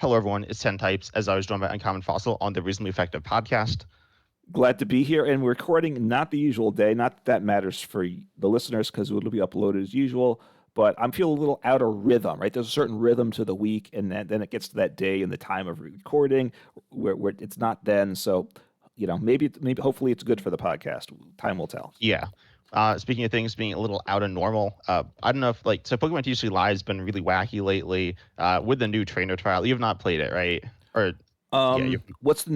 Hello, everyone. It's 10 Types, as I was joined by Uncommon Fossil on the Reasonably Effective podcast. Glad to be here, and we're recording not the usual day. Not that that matters for the listeners because it'll be uploaded as usual. But I'm feeling a little out of rhythm, right? There's a certain rhythm to the week, and then it gets to that day and the time of recording where it's not then. So, maybe hopefully it's good for the podcast. Time will tell. Yeah. Speaking of things being a little out of normal, I don't know if, so Pokemon TCG Live has been really wacky lately with the new trainer trial. You have not played it, right? Or, yeah, you What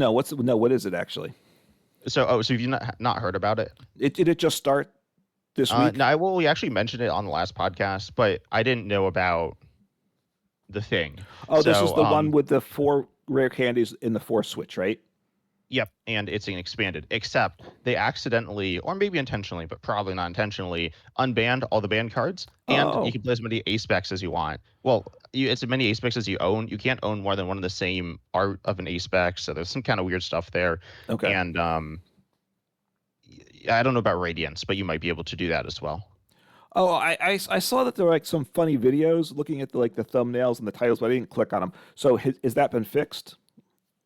is it actually? so have you not heard about it? Did it just start this week? No, we actually mentioned it on the last podcast, but I didn't know about the thing. Oh, this is So, the one with the 4 rare candies in the 4 switch, right? Yep, and it's an expanded, except they accidentally, or maybe intentionally, but probably not intentionally, unbanned all the banned cards, and you Oh, can play as many ace specs as you want. Well, it's as many ace specs as you own. You can't own more than one of the same art of an ace spec, so there's some kind of weird stuff there. okay. And I don't know about Radiance, but you might be able to do that as well. Oh, I saw that there were like some funny videos looking at the thumbnails and the titles, but I didn't click on them. So has that been fixed?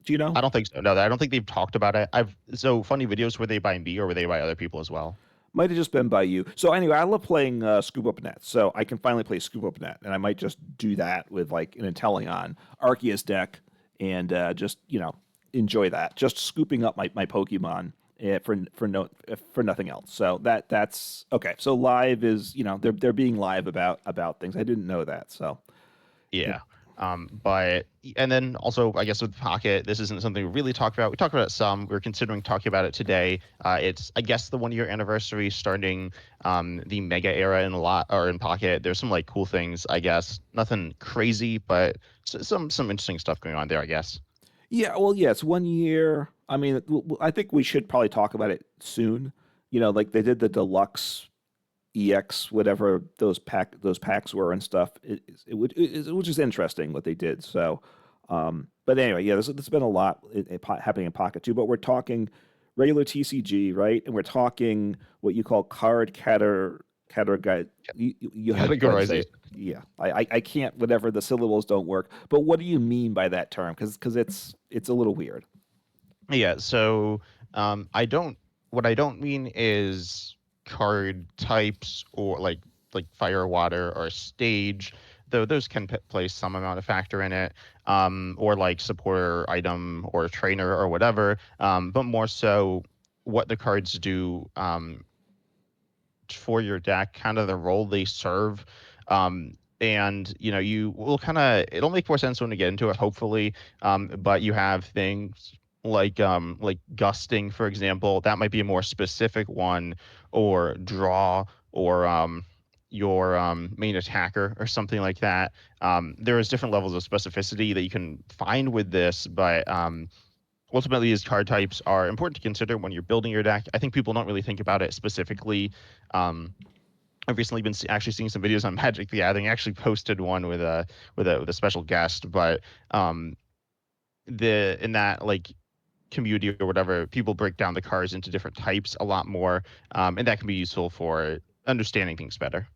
Do you know? I don't think so. No, I don't think they've talked about it. So funny videos, were they by me or were they by other people as well? Might have just been by you. So anyway, I love playing Scoop Up Net, so I can finally play Scoop Up Net, and I might just do that with like an Inteleon Arceus deck, and just enjoy that. Just scooping up my Pokemon for nothing else. So that's okay. So live is they're being live about things. I didn't know that. So Yeah. But and then also, I guess with Pocket, this isn't something we really talked about. We talked about it some. We're considering talking about it today. It's, I guess, the 1 year anniversary starting the Mega era in Pocket. There's some like cool things, I guess. Nothing crazy, but some interesting stuff going on there, I guess. yeah, well, yeah, it's 1 year. I mean, I think we should probably talk about it soon. Like they did the deluxe EX, whatever those packs were and stuff. It was just interesting what they did. So, but anyway, yeah, there's been a lot happening in Pocket too. But we're talking regular TCG, right? And we're talking what you call card category. You have to say, Categorization. yeah. I can't. Whatever the syllables don't work. But what do you mean by that term? Because it's a little weird. Yeah. So I don't. What I don't mean is card types or like fire, water, or stage. Though those can play some amount of factor in it, or like supporter item or trainer or whatever. But more so, what the cards do for your deck, kind of the role they serve. And you will kind of, it'll make more sense when we get into it, hopefully. But you have things like gusting, for example. That might be a more specific one, or draw, or your main attacker or something like that. There is different levels of specificity that you can find with this, but ultimately these card types are important to consider when you're building your deck. I think people don't really think about it specifically. I've recently been actually seeing some videos on Magic the Gathering. I actually posted one with a special guest, but in that like community or whatever, people break down the cards into different types a lot more, and that can be useful for understanding things better.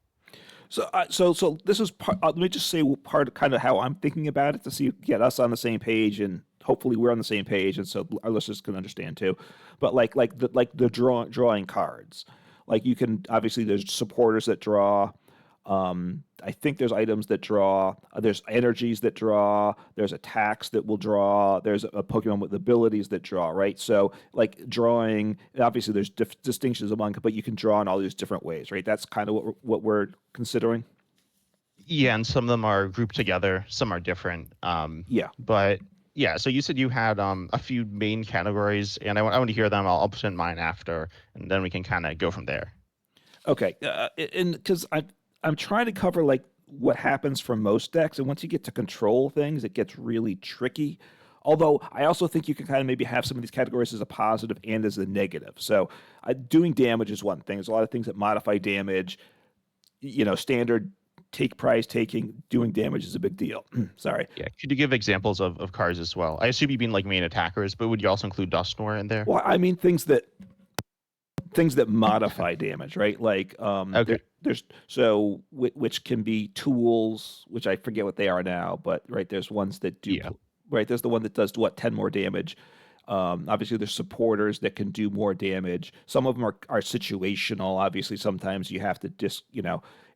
So this is part. Let me just say part of kind of how I'm thinking about it to see get us on the same page, and hopefully we're on the same page, and so our listeners can understand too. But like the drawing cards, like you can obviously there's supporters that draw. I think there's items that draw. There's energies that draw. There's attacks that will draw. There's a Pokemon with abilities that draw. Right. So like drawing. Obviously, there's distinctions among, but you can draw in all these different ways. Right. That's kind of what we're considering. Yeah, and some of them are grouped together, some are different. Yeah. But yeah, so you said you had a few main categories, and I want to hear them. I'll present mine after, and then we can kind of go from there. Okay. And because I'm trying to cover like what happens for most decks, and once you get to control things, it gets really tricky. Although I also think you can kind of maybe have some of these categories as a positive and as a negative. So doing damage is one thing. There's a lot of things that modify damage. Standard take prize taking, doing damage is a big deal. Sorry. Yeah, could you give examples of cards as well? I assume you mean like main attackers, but would you also include Dusknoir in there? Well, I mean things that modify damage, right? Like Okay. there's which can be tools, which I forget what they are now, but right there's ones that do Yeah. right? There's the one that does what 10 more damage. Obviously, there's supporters that can do more damage. Some of them are situational. Obviously, sometimes you have to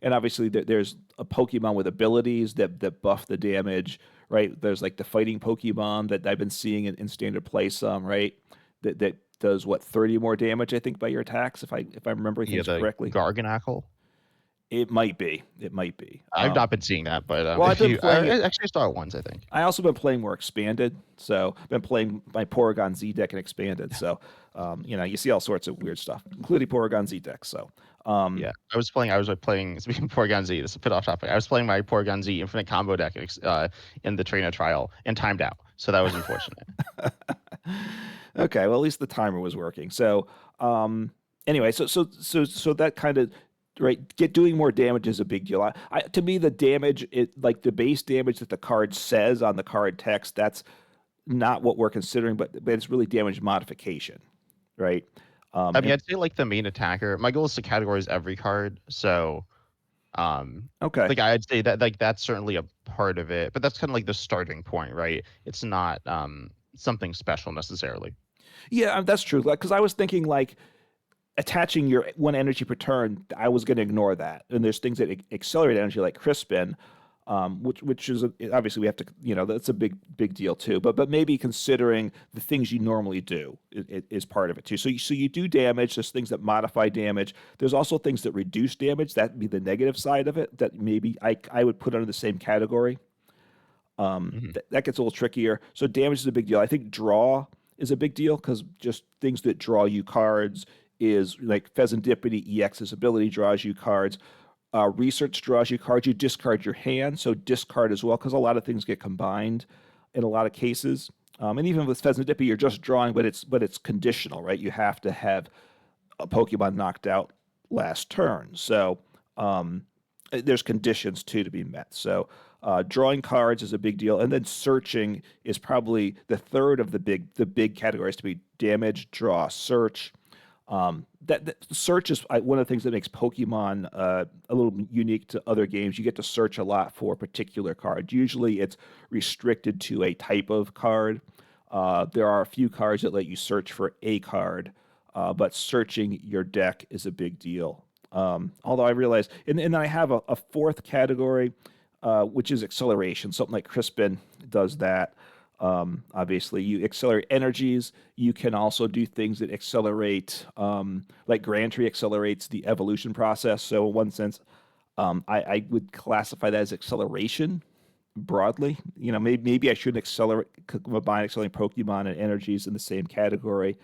and obviously there's a Pokemon with abilities that buff the damage, right? There's like the fighting Pokemon that I've been seeing in standard play some, right? That does what 30 more damage, I think, by your attacks, if I'm remembering Yeah, things the correctly. Garganackle. It might be. It might be. I've not been seeing that, but Well, I've if been you, playing it. I actually saw it once, I think. I also been playing more expanded, so I've been playing my Porygon Z deck and expanded. So, you see all sorts of weird stuff, including Porygon Z deck. So, Yeah, I was playing. Speaking of Porygon Z, this is a bit off topic. I was playing my Porygon Z Infinite Combo deck in the trainer trial and timed out, so that was unfortunate. okay, well, at least the timer was working. So, anyway, so that kind of right, doing more damage is a big deal. To me, the damage, like the base damage that the card says on the card text, that's not what we're considering, but it's really damage modification, right? I mean, And I'd say like the main attacker. My goal is to categorize every card, so okay, like I'd say that like that's certainly a part of it, but that's kind of like the starting point, right? It's not something special necessarily. yeah, that's true. Like, because I was thinking like attaching your one energy per turn, I was going to ignore that. And there's things that accelerate energy like Crispin, which is obviously we have to, that's a big deal too. But maybe considering the things you normally do is part of it too. So you do damage. There's things that modify damage. There's also things that reduce damage. That'd be the negative side of it. That maybe I would put under the same category. Hmm. That gets a little trickier. So damage is a big deal. I think draw is a big deal because just things that draw you cards is like Pheasantipity EX's ability draws you cards. Research draws you cards. You discard your hand, so discard as well because a lot of things get combined in a lot of cases. And even with Pheasantipity, you're just drawing, but it's conditional, right? You have to have a Pokemon knocked out last turn. So there's conditions too to be met. So drawing cards is a big deal, and then searching is probably the third of the big categories to be damage, draw, search. That search is one of the things that makes Pokemon a little unique to other games. You get to search a lot for a particular card. Usually, it's restricted to a type of card. There are a few cards that let you search for a card, but searching your deck is a big deal. Although I realize, and then I have a fourth category, which is acceleration. Something like Crispin does that. Obviously, you accelerate energies. You can also do things that accelerate, like Grantry accelerates the evolution process. So, in one sense, I would classify that as acceleration broadly. Maybe I shouldn't combine accelerating Pokemon and energies in the same category,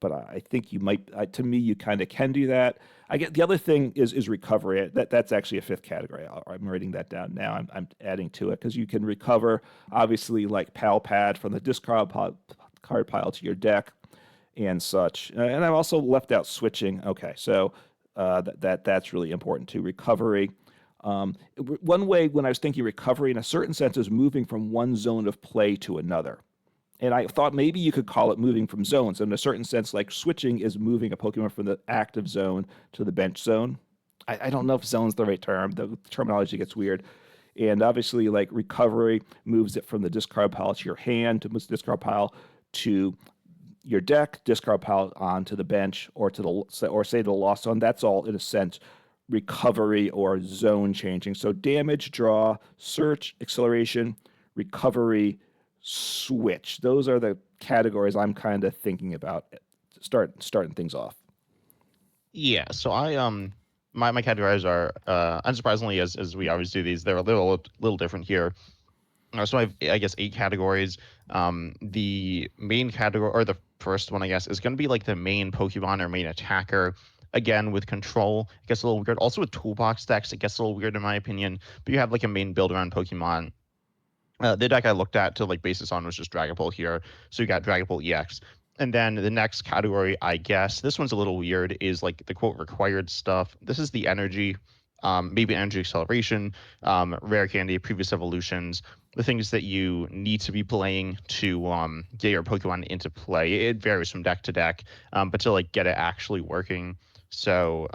but I think you might. To me, you kind of can do that. I get the other thing is recovery. That's actually a fifth category. I'm writing that down now. I'm adding to it because you can recover obviously like Pal Pad from the card pile to your deck and such. And I've also left out switching. Okay, so that's really important too. Recovery. One way when I was thinking recovery, in a certain sense, is moving from one zone of play to another. And I thought maybe you could call it moving from zones. In a certain sense, like switching is moving a Pokemon from the active zone to the bench zone. I don't know if zone's the right term. The terminology gets weird. And obviously, like recovery moves it from the discard pile to your hand, to the discard pile to your deck, discard pile onto the bench, or say to the lost zone. That's all in a sense recovery or zone changing. So damage, draw, search, acceleration, recovery, switch. Those are the categories I'm kind of thinking about starting things off. Yeah, so my categories are unsurprisingly as we always do these, they're a little different here. So I guess 8 categories. The main category, or the first one, I guess, is going to be like the main Pokemon or main attacker. Again, with control, it gets a little weird. Also with toolbox decks, it gets a little weird in my opinion. But you have like a main build around Pokemon. The deck I looked at to like base this on was just Dragapult here. So you got Dragapult EX. And then the next category, I guess, this one's a little weird, is like the quote required stuff. This is the energy, maybe energy acceleration, rare candy, previous evolutions, the things that you need to be playing to get your Pokemon into play. It varies from deck to deck, but to like get it actually working. So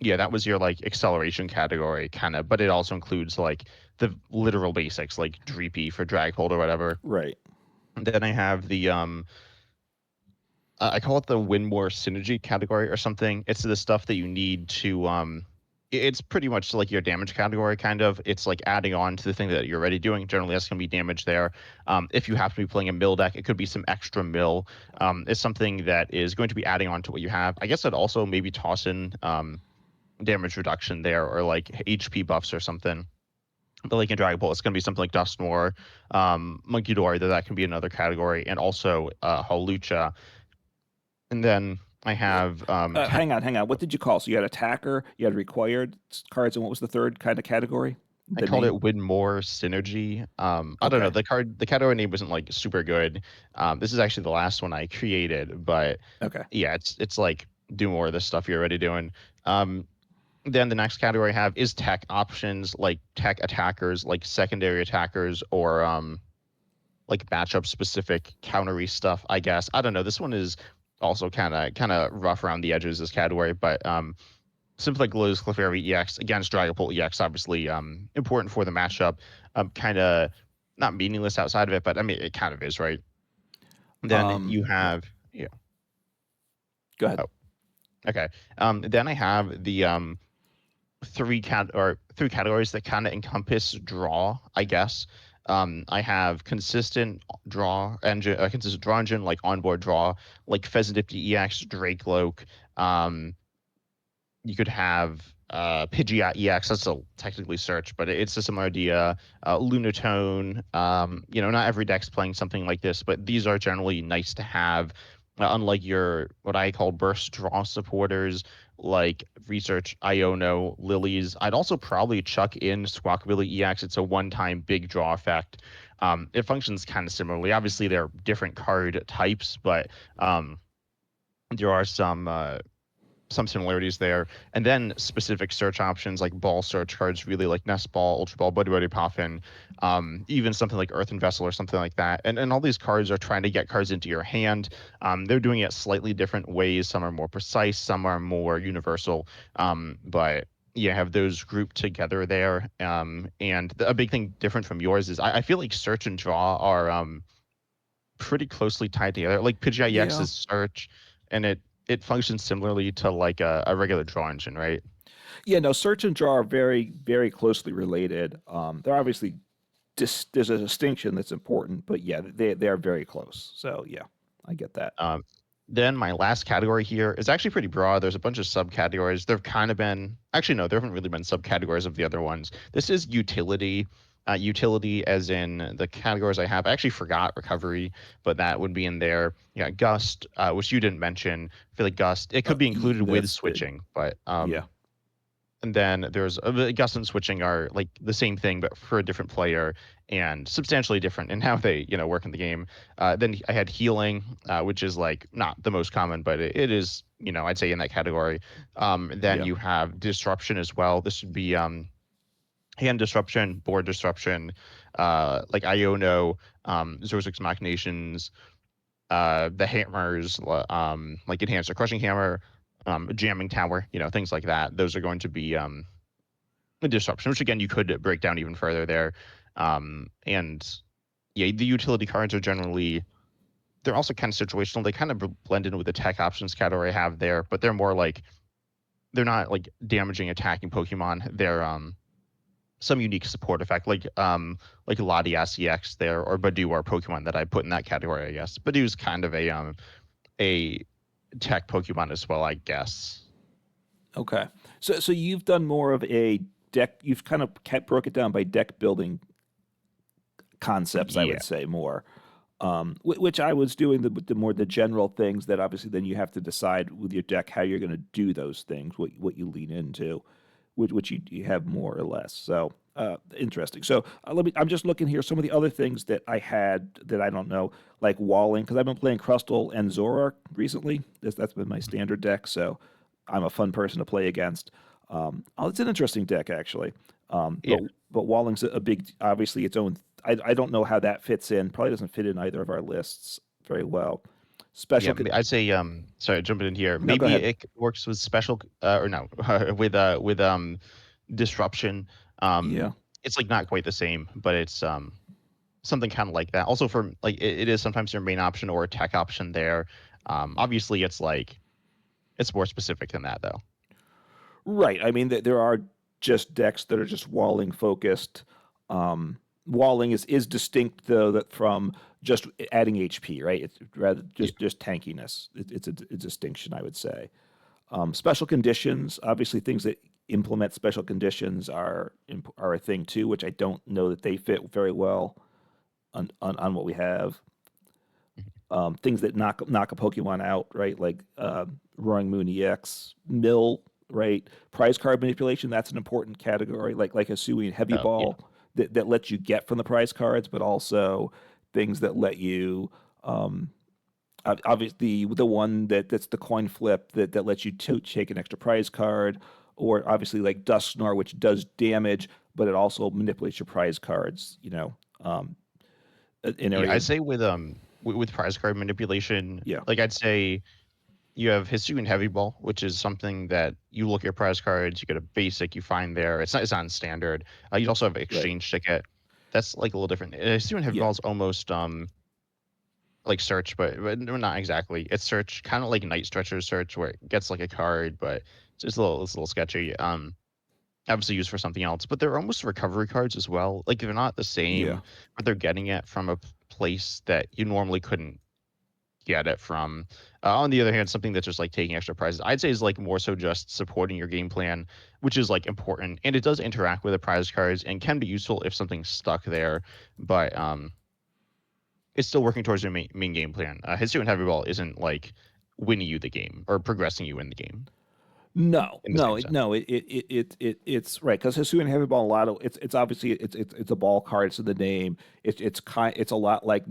yeah, that was your like acceleration category kind of, but it also includes like the literal basics like Dreepy for Draghold or whatever. Right. And then I have the I call it the win more synergy category or something. It's the stuff that you need to it's pretty much like your damage category kind of. It's like adding on to the thing that you're already doing. Generally that's going to be damage there. If you have to be playing a mill deck, it could be some extra mill. It's something that is going to be adding on to what you have. I guess I'd also maybe toss in damage reduction there or like HP buffs or something. But like in Dragon Ball, it's going to be something like Dustmore, Monkey Dory, that can be another category, and also Hawlucha. And then I have Hang on, hang on. What did you call? So you had attacker, you had required cards, and what was the third kind of category? I The called name? it Win More Synergy. I don't know. Okay. The category name wasn't like super good. This is actually the last one I created, but Okay. yeah, it's like do more of this stuff you're already doing. Um, then the next category I have is tech options, like tech attackers, like secondary attackers, or like matchup specific countery stuff. I guess I don't know. This one is also kind of rough around the edges. This category, but something like Glow's Clefairy EX against Dragapult EX, obviously important for the matchup. Kind of not meaningless outside of it, but I mean it kind of is, right? Then you Yeah. have yeah. Go ahead. Oh, okay. Then I have the three categories that kind of encompass draw, I guess. I have consistent draw engine like onboard draw, like Pheasantipty EX, Drake you could have Pidgeot EX. That's a technically search, but it's a similar idea. Lunatone. Not every deck's playing something like this, but these are generally nice to have. Unlike your what I call burst draw supporters like Research, Iono, Lilies, I'd also probably chuck in Squawkabilly EX. It's a one-time big draw effect. It functions kind of similarly. Obviously, they're different card types, but there are some similarities there. And then specific search options like ball search cards, really like Nest Ball, Ultra Ball, Buddy Buddy Poffin, even something like Earthen Vessel or something like that. And all these cards are trying to get cards into your hand. They're doing it slightly different ways. Some are more precise, some are more universal. But you have those grouped together there. And a big thing different from yours is I feel like search and draw are pretty closely tied together. Like Pidgeot EX Yeah. is search, and it functions similarly to like a regular draw engine, right? Yeah, no, search and draw are very, very closely related. They're obviously there's a distinction that's important, but yeah, they are very close. So yeah, I get that. Um, then my last category here is actually pretty broad. There's a bunch of subcategories. There've kind of been actually no, there haven't really been subcategories of the other ones. This is utility. Utility, as in the categories I have. I actually forgot recovery, but that would be in there. Yeah, gust, which you didn't mention. I feel like gust. It could be included with That's big. switching, but Yeah. and then there's gust and switching are like the same thing but for a different player and substantially different in how they work in the game. Then I had healing, which is like not the most common, but it is I'd say in that category. Then Yeah. you have disruption as well. This would be hand disruption, board disruption, like Iono, Zerg's machinations, the hammers, like enhanced crushing hammer, jamming tower, things like that. Those are going to be a disruption, which again you could break down even further there. And yeah, the utility cards are generally they're also kind of situational. They kind of blend in with the tech options category I have there, but they're more like they're not like damaging attacking Pokemon. They're some unique support effect, like Latias EX there or Badoo are Pokemon that I put in that category, I guess. Badoo's kind of a tech Pokemon as well, I guess. Okay. So you've done more of a deck. You've kind of broke it down by deck building concepts, I Yeah. would say more. Which I was doing the more the general things that obviously then you have to decide with your deck how you're going to do those things, what you lean into, which you have more or less. So interesting. So let me. I'm just looking here. Some of the other things that I had that I don't know, like walling, because I've been playing Crustle and Zoroark recently. That's been my standard deck. So I'm a fun person to play against. It's an interesting deck actually. Yeah. But Walling's a big, obviously its own. I don't know how that fits in. Probably doesn't fit in either of our lists very well. Yeah, Special. I'd say sorry, jumping in here. No, go Maybe ahead. it works with special or no, with disruption. Yeah. it's like not quite the same, but it's something kind of like that. Also, for like it is sometimes your main option or a tech option there. Obviously, it's like it's more specific than that though. Right. I mean, there are just decks that are just walling focused. Walling is distinct though that from just adding HP, right? It's rather Yeah. just tankiness. It's a distinction, I would say. Special conditions, obviously, things that implement special conditions are a thing too, which I don't know that they fit very well on what we have. Mhm. Things that knock a Pokemon out, right? Like Roaring Moon EX, Mill, right? Prize card manipulation, that's an important category, like a Hisuian Heavy Oh yeah. Ball that lets you get from the prize cards, but also things that let you obviously the one that's the coin flip that lets you take an extra prize card, or obviously like Dust Snore, which does damage, but it also manipulates your prize cards, in Yeah, area. I'd say with prize card manipulation, Yeah, like I'd say you have Hisuian Heavy Ball, which is something that you look at your prize cards, you get a basic, you find there. It's not in standard. You also have right. exchange ticket. That's like a little different. Hisuian Heavy Yeah. Ball is almost like search, but no, not exactly. It's search, kind of like Night Stretcher search, where it gets like a card, but it's a little sketchy. Obviously used for something else, but they're almost recovery cards as well. Like they're not the Yeah. same, but they're getting it from a place that you normally couldn't get it from. On the other hand, something that's just like taking extra prizes, I'd say is like more so just supporting your game plan, which is like important, and it does interact with the prize cards and can be useful if something's stuck there. But it's still working towards your main game plan. Hitsu and Heavy Ball isn't like winning you the game or progressing you in the game No, in the no, same sense. no. It's right because Hisuian Heavy Ball Lotto. It's obviously it's a ball card. It's in the name. It's a lot like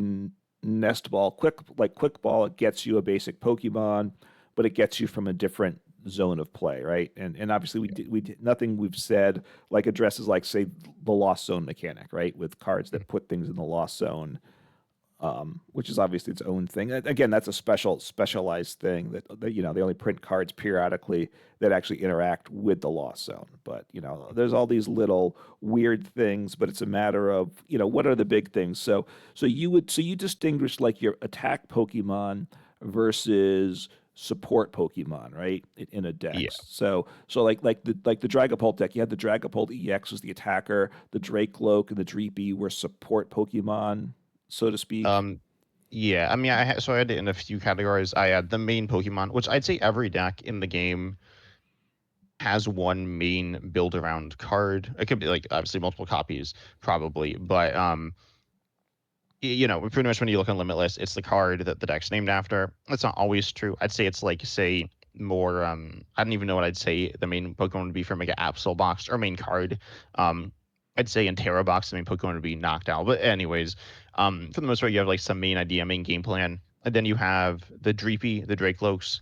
Nest Ball. Quick Ball. It gets you a basic Pokemon, but it gets you from a different zone of play, right? And obviously we did nothing we've said like addresses like say the Lost Zone mechanic, right? With cards that put things in the Lost Zone, which is obviously its own thing. Again, that's a specialized thing that they only print cards periodically that actually interact with the Lost Zone. But there's all these little weird things, but it's a matter of what are the big things. So you distinguish like your attack Pokemon versus support Pokemon, right? In a Yeah. dex. So like the Dragapult deck, you had the Dragapult EX was the attacker, the Dracloak and the Dreepy were support Pokemon, so to speak. Um, yeah. I mean, so I had it in a few categories. I had the main Pokemon, which I'd say every deck in the game has one main build around card. It could be like obviously multiple copies, probably, but pretty much when you look on Limitless, it's the card that the deck's named after. That's not always true. I'd say it's like, say, more. I don't even know what I'd say the main Pokemon would be from like an Absol box or main card. Um, I'd say in Terra box, the main Pokemon would be knocked out. But anyways, for the most part, you have like some main idea, main game plan, and then you have the Dreepy, the Dracloaks.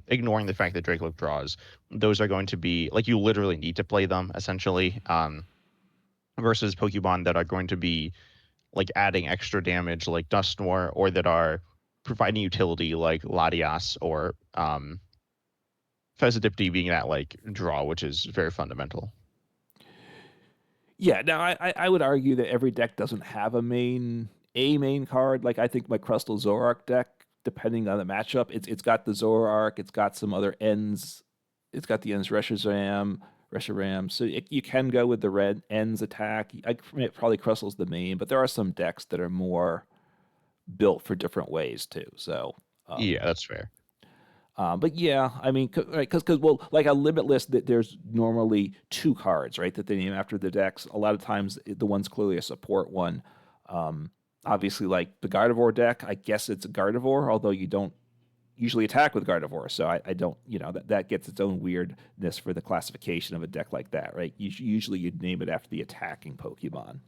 Ignoring the fact that Dracloak draws, those are going to be like you literally need to play them essentially. Versus Pokemon that are going to be like adding extra damage like Dusknoir or that are providing utility like Latias or Fezidipti being that like draw, which is very fundamental. Yeah, now I would argue that every deck doesn't have a main card. Like I think my Crustal Zoroark deck, depending on the matchup, it's got the Zoroark, it's got some other ends, it's got the ends Reshiram. So you can go with the red ends attack. Probably Crustal's the main, but there are some decks that are more built for different ways too. So Yeah, that's fair. but yeah, I mean, because well, like a Limitless, that there's normally two cards, right, that they name after the decks. A lot of times, the one's clearly a support one. Um, Obviously, like the Gardevoir deck, I guess it's a Gardevoir, although you don't usually attack with Gardevoir, so I don't, that gets its own weirdness for the classification of a deck like that, right? Usually, you'd name it after the attacking Pokemon.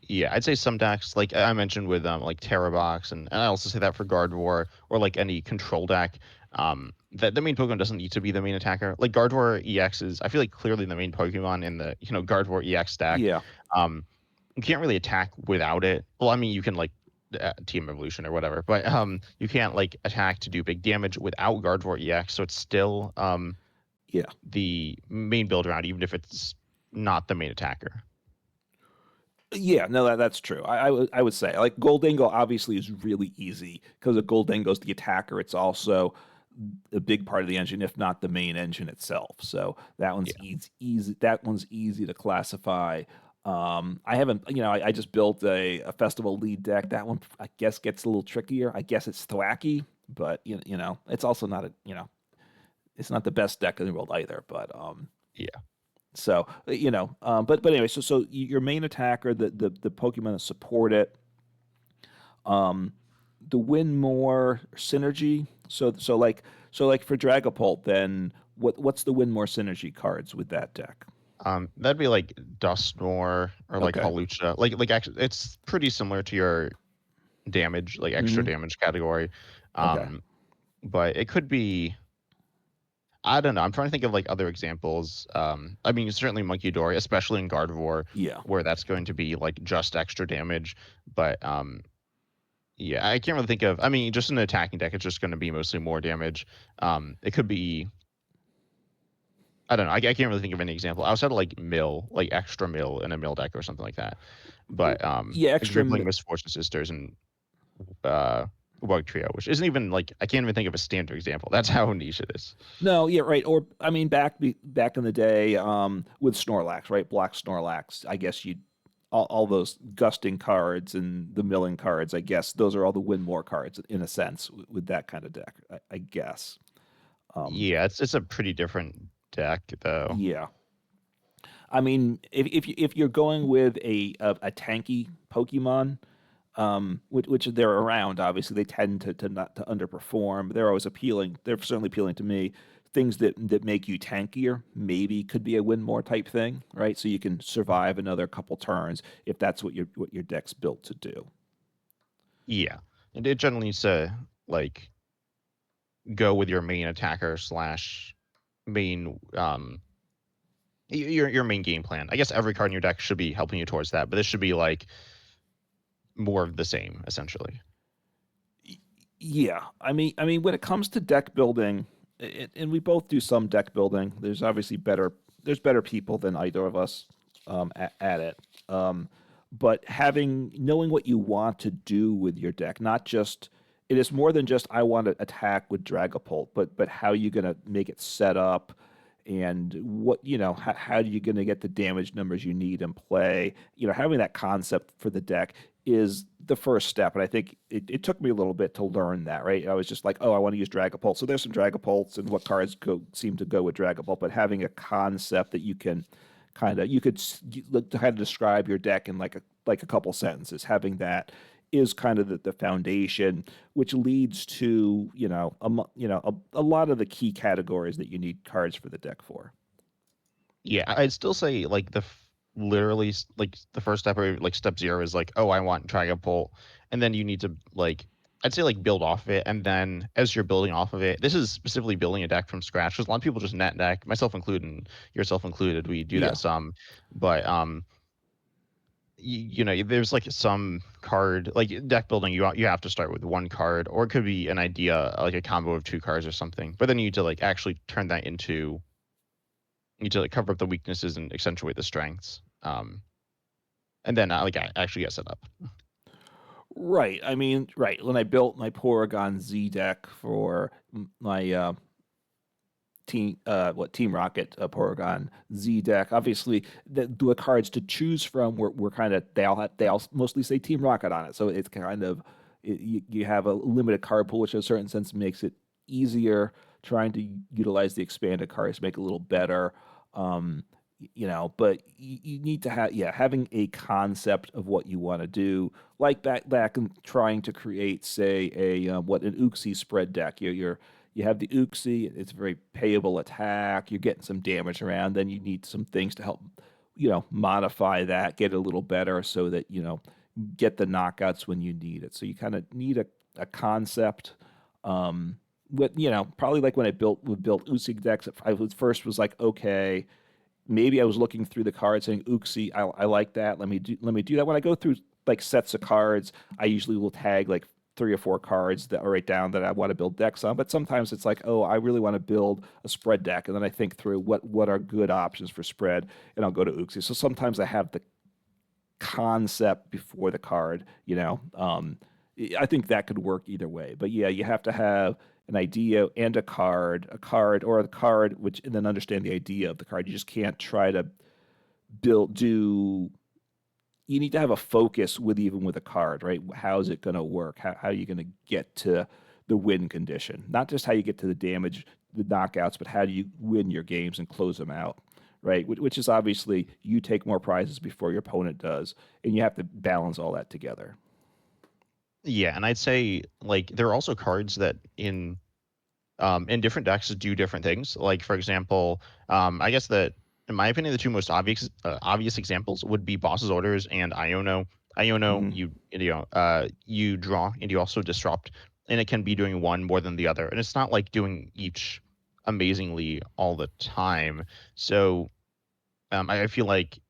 Yeah, I'd say some decks like I mentioned with like Terra Box, and I also say that for Gardevoir or like any control deck. That the main Pokemon doesn't need to be the main attacker. Like Gardevoir EX is, I feel like clearly the main Pokemon in the Gardevoir EX deck. Yeah, Um, you can't really attack without it. Well, I mean, you can like Team Evolution or whatever, but you can't like attack to do big damage without Gardevoir EX. So it's still yeah. the main build around, even if it's not the main attacker. Yeah, no, that's true. I would say like Gold Dingo obviously is really easy because a Gold Dingo is the attacker. It's also a big part of the engine, if not the main engine itself. So that one's Yeah. easy. That one's easy to classify. I haven't, I just built a festival lead deck. That one, I guess, gets a little trickier. I guess it's thwacky, but it's also not it's not the best deck in the world either. But Yeah. so but anyway, so your main attacker, the Pokemon that support it, um, the win more synergy. So like for Dragapult, then what's the win more synergy cards with that deck? That'd be like Dusknoir or like Okay. Hawlucha. Like actually, it's pretty similar to your damage, like extra Hmm. damage category. Okay. Um, but it could be. I don't know. I'm trying to think of like other examples. I mean, certainly Monkey Dory, especially in Gardevoir, Yeah. where that's going to be like just extra damage. But yeah, I can't really think of. I mean, just an attacking deck, it's just going to be mostly more damage. It could be. I don't know. I can't really think of any example outside of like mill, like extra mill in a mill deck or something like that. But Yeah. like if you're Extra. playing Misfortune Sisters and uh, Bug Trio, which isn't even like I can't even think of a standard example. That's how niche it is. No. Yeah. Right. Or I mean, back in the day, with Snorlax, right? Black Snorlax. I guess you all those gusting cards and the milling cards. I guess those are all the win more cards in a sense with that kind of deck. I guess. Um, Yeah, it's a pretty different deck though. yeah. I mean, if you're going with a tanky Pokemon, which they're around, obviously they tend to not to underperform. They're always appealing. They're certainly appealing to me. Things that make you tankier maybe could be a win more type thing, right? So you can survive another couple turns if that's what your deck's built to do. Yeah, and it generally needs to like go with your main attacker slash main your main game plan. I guess every card in your deck should be helping you towards that, but this should be like more of the same essentially. Yeah, I mean, when it comes to deck building, and we both do some deck building. There's obviously better people than either of us at it. Um, but knowing what you want to do with your deck, not just it is more than just I want to attack with Dragapult, but how you gonna make it set up, and what how are you gonna get the damage numbers you need in play. Having that concept for the deck is the first step. And I think it took me a little bit to learn that, right? I was just like, oh, I want to use Dragapult. So there's some Dragapults and what cards seem to go with Dragapult, but having a concept that you could kind of describe your deck in like a couple sentences, having that is kind of the foundation, which leads to, a lot of the key categories that you need cards for the deck for. Yeah, I'd still say like literally like the first step or like step zero is like, oh, I want Dragapult, and then you need to like I'd say like build off of it, and then as you're building off of it, this is specifically building a deck from scratch. Because a lot of people just net deck, myself included, and yourself included. We do that Yeah. some, but you know, there's like some card like deck building. You have to start with one card, or it could be an idea like a combo of two cards or something. But then you need to like actually turn that into you need to like cover up the weaknesses and accentuate the strengths. And then like I actually get set up. Right. I mean, right. When I built my Porygon Z deck for my Team Rocket Porygon Z deck, obviously the cards to choose from were kind of they all mostly say Team Rocket on it, so it's kind of you have a limited card pool, which in a certain sense makes it easier trying to utilize the expanded cards to make it a little better. Um, but you need to have, yeah, having a concept of what you want to do, like back in trying to create, say, an Uxie spread deck. You have the Uxie, it's a very payable attack, you're getting some damage around, then you need some things to help modify that, get it a little better so that get the knockouts when you need it. So you kind of need a concept. With probably like when I built Uxie decks, I was like, okay, maybe I was looking through the cards saying, "Oopsie, I like that. Let me do that." When I go through like sets of cards, I usually will tag like three or four cards that are right down that I want to build decks on. But sometimes it's like, oh, I really want to build a spread deck, and then I think through what are good options for spread, and I'll go to Uxie. So sometimes I have concept before the card. I think that could work either way. But yeah, you have to have an idea and a card or a card, which and then understand the idea of the card. You just can't try to build do. You need to have a focus with even with a card, right? How is it going to work? How are you going to get to the win condition? Not just how you get to the damage, the knockouts, but how do you win your games and close them out, right? Which is obviously you take more prizes before your opponent does, and you have to balance all that together. Yeah, and I'd say like there are also cards that in different decks do different things. Like for example, I guess that in my opinion, the two most obvious examples would be Boss's Orders and Iono. Iono, Hmm. you draw and you also disrupt, and it can be doing one more than the other, and it's not like doing each amazingly all the time. So I feel like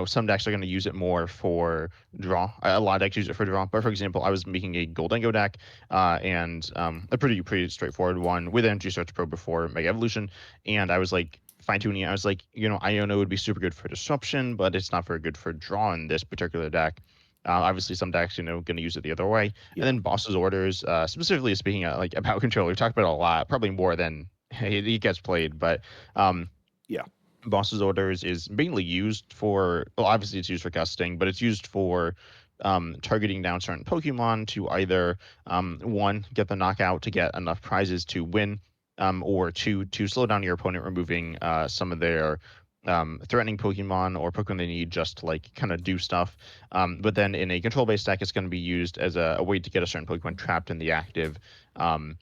some decks are going to use it more for draw. A lot of decks use it for draw. But for example, I was making a Goldengo deck, and a pretty straightforward one with Energy Search Pro before Mega Evolution, and I was like fine tuning it. I was like, Iono would be super good for disruption, but it's not very good for draw in this particular deck. Obviously, some decks, going to use it the other way. And Yeah, then Boss's Orders, specifically speaking, like about control, we've talked about it a lot, probably more than it gets played, but um, yeah. Boss's Orders is mainly used for, well, obviously it's used for gusting, but it's used for targeting down certain Pokemon to either one, get the knockout to get enough prizes to win, or two, to slow down your opponent, removing some of their threatening Pokemon or Pokemon they need just to like kind of do stuff. But then in a control-based deck, it's going to be used as a way to get a certain Pokemon trapped in the active, um,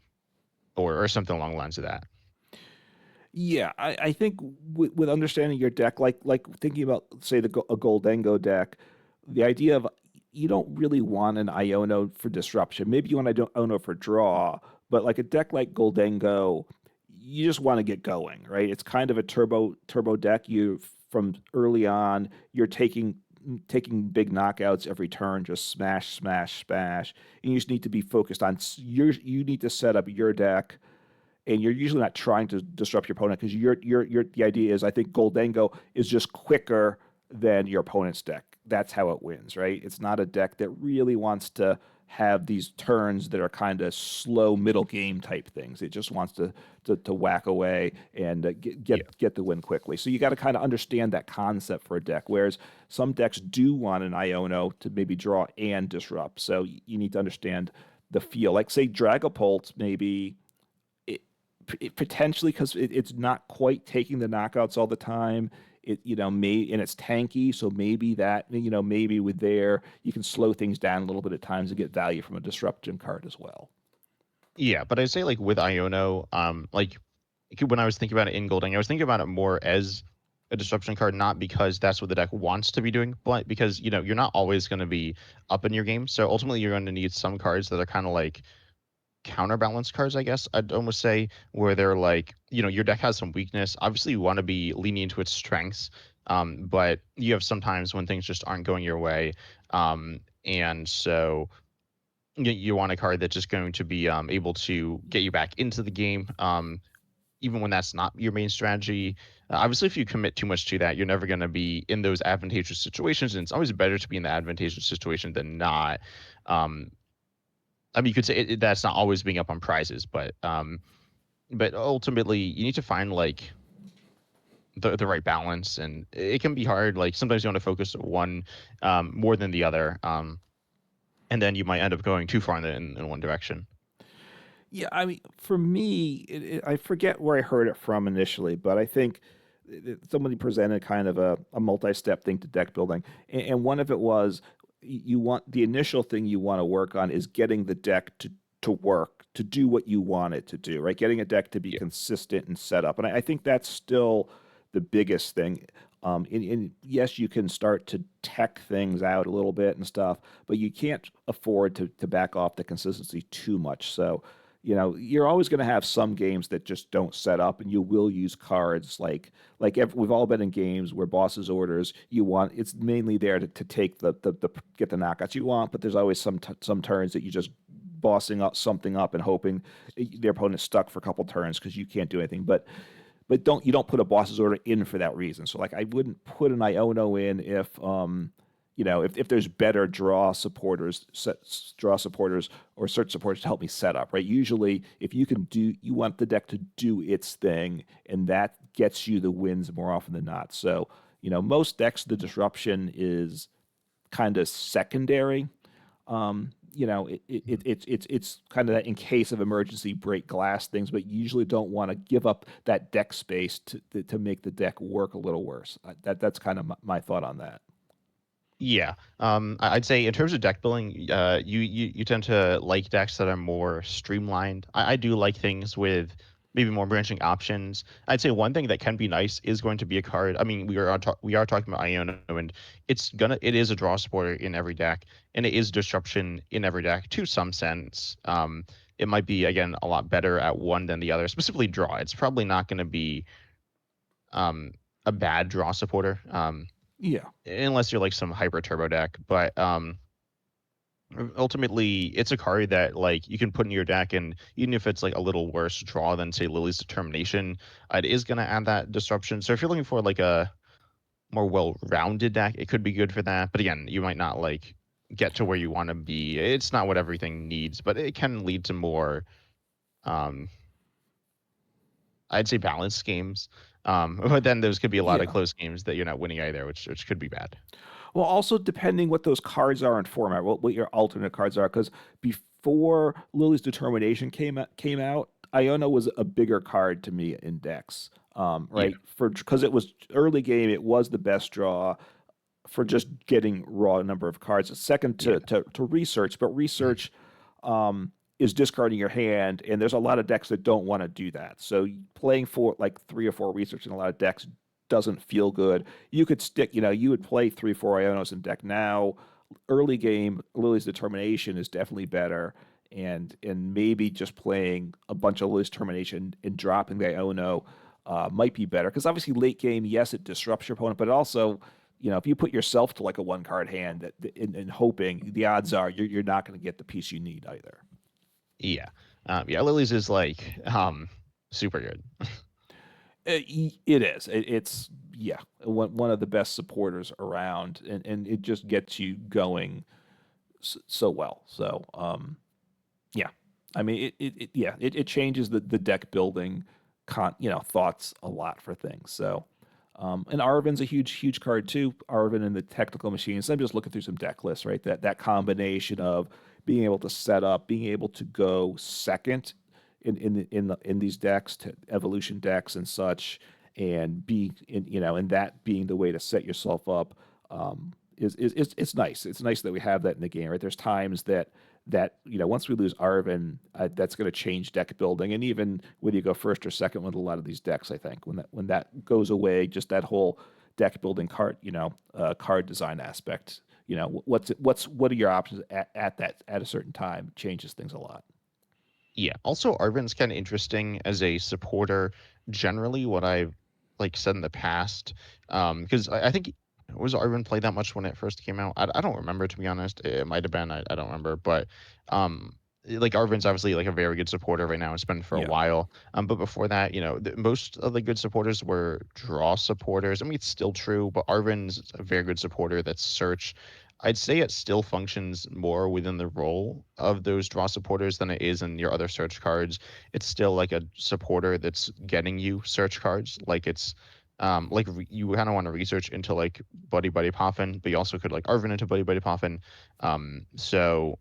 or something along the lines of that. Yeah, I think with understanding your deck, like thinking about say a Goldengo deck, the idea of you don't really want an Iono for disruption. Maybe you want an Iono for draw, but like a deck like Goldengo, you just want to get going, right? It's kind of a turbo deck. You from early on, you're taking big knockouts every turn, just smash, smash, smash, and you just need to be focused on you need to set up your deck and you're usually not trying to disrupt your opponent because the idea is I think Goldengo is just quicker than your opponent's deck. That's how it wins, right? It's not a deck that really wants to have these turns that are kind of slow middle game type things. It just wants to whack away and Yeah. get the win quickly. So you got to kind of understand that concept for a deck. Whereas some decks do want an Iono to maybe draw and disrupt. So you need to understand the feel. Like say Dragapult maybe potentially because it's not quite taking the knockouts all the time. May and it's tanky, so maybe that maybe with there you can slow things down a little bit at times and get value from a disruption card as well. Yeah, but I'd say like with Iono, like when I was thinking about it in Golding, I was thinking about it more as a disruption card, not because that's what the deck wants to be doing, but because you're not always going to be up in your game. So ultimately, you're going to need some cards that are kind of like counterbalance cards, I guess I'd almost say, where they're like, your deck has some weakness. Obviously, you want to be leaning into its strengths, but you have sometimes when things just aren't going your way, and so you want a card that's just going to be able to get you back into the game, even when that's not your main strategy. Obviously, if you commit too much to that, you're never going to be in those advantageous situations, and it's always better to be in the advantageous situation than not. Um, I mean, you could say that's not always being up on prizes, but ultimately, you need to find like the right balance, and it can be hard. Like sometimes you want to focus one more than the other, and then you might end up going too far in one direction. Yeah, I mean, for me, I forget where I heard it from initially, but I think somebody presented kind of a multi-step thing to deck building, and one of it was you want the initial thing you want to work on is getting the deck to work to do what you want it to do, right? Getting a deck to be Yeah. consistent and set up, and I think that's still the biggest thing. And yes, you can start to tech things out a little bit and stuff, but you can't afford to back off the consistency too much. So you're always going to have some games that just don't set up, and you will use cards we've all been in games where Boss's Orders you want it's mainly there to take the get the knockouts you want, but there's always some turns that you just bossing up something up and hoping their opponent's stuck for a couple turns because you can't do anything. But don't put a Boss's Order in for that reason. So like I wouldn't put an Iono in if there's better draw supporters or search supporters to help me set up, right? Usually, if you want the deck to do its thing, and that gets you the wins more often than not. So, most decks, the disruption is kind of secondary. It's kind of that in case of emergency break glass things, but you usually don't want to give up that deck space to make the deck work a little worse. That's kind of my thought on that. Yeah. I'd say in terms of deck building, you tend to like decks that are more streamlined. I do like things with maybe more branching options. I'd say one thing that can be nice is going to be a card. I mean, we are talking about Iono, and it is a draw supporter in every deck, and it is disruption in every deck to some sense. It might be again a lot better at one than the other. Specifically, draw. It's probably not going to be um a bad draw supporter. Yeah, Unless you're like some hyper turbo deck. But ultimately, it's a card that like you can put in your deck, and even if it's like a little worse draw than say Lily's Determination, it is gonna add that disruption. So if you're looking for like a more well-rounded deck, it could be good for that. But again, you might not like get to where you want to be. It's not what everything needs, but it can lead to more um I'd say balanced games. But then those could be a lot of yeah. close games that you're not winning either, which could be bad. Well, also depending what those cards are in format, what your alternate cards are, because before Lily's Determination came out, Iona was a bigger card to me in decks. Yeah. Right, for because it was early game, it was the best draw for just getting raw number of cards. Second Yeah. to research, but Mhm. research is discarding your hand, and there's a lot of decks that don't want to do that. So playing for like 3 or 4 research in a lot of decks doesn't feel good. You could stick, you would play 3 or 4 Ionos in deck now. Early game, Lily's Determination is definitely better. And maybe just playing a bunch of Lily's Determination and dropping the Iono might be better. Because obviously late game, yes, it disrupts your opponent, but also, if you put yourself to like a 1 card hand in hoping, the odds are you're not going to get the piece you need either. Yeah. Yeah, Lily's is like super good. It is. It's yeah, one of the best supporters around, and it just gets you going so well. So yeah, I mean it changes the deck building thoughts a lot for things. So and Arvin's a huge card too. Arvin and the technical machines. I'm just looking through some deck lists, right? That combination of being able to set up, being able to go second in these decks, to evolution decks and such, and and that being the way to set yourself up, is it's nice. It's nice that we have that in the game, right? There's times that once we lose Arvin, that's going to change deck building, and even whether you go first or second with a lot of these decks, I think when that goes away, just that whole deck building card design aspect. What are your options at a certain time changes things a lot. Yeah. Also, Arvin's kind of interesting as a supporter. Generally, what I've like said in the past, because I think was Arvin played that much when it first came out. I don't remember, to be honest. It might have been. I don't remember, but um. Like Arvin's obviously like a very good supporter right now. It's been for a Yeah. while. But before that, most of the good supporters were draw supporters. I mean, it's still true, but Arvin's a very good supporter that's search. I'd say it still functions more within the role of those draw supporters than it is in your other search cards. It's still like a supporter that's getting you search cards. Like it's you kind of want to research into like Buddy Buddy Poffin, but you also could like Arvin into Buddy Buddy Poffin. So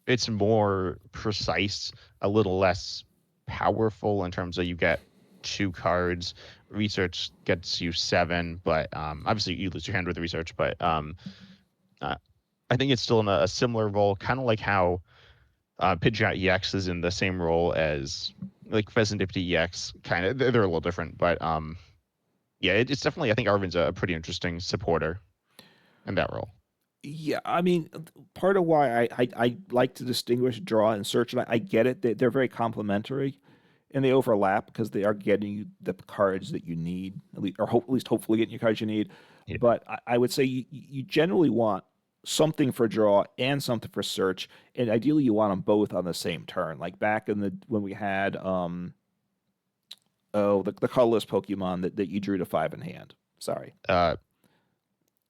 it's more precise, a little less powerful in terms of you get 2 cards. Research gets you 7, but obviously you lose your hand with the research, but uh, I think it's still in a similar role, kind of like how Pidgeot EX is in the same role as like Pheasant EX. Kind of, they're a little different, but yeah, it's definitely. I think Arvin's a pretty interesting supporter in that role. Yeah, I mean, part of why I like to distinguish draw and search, and I get it, they're very complementary and they overlap because they are getting you the cards that you need, at least hopefully getting you cards you need. Yeah. But I would say you generally want something for draw and something for search, and ideally you want them both on the same turn. Like back in the when we had the colorless Pokemon that you drew to 5 in hand. Sorry. Uh,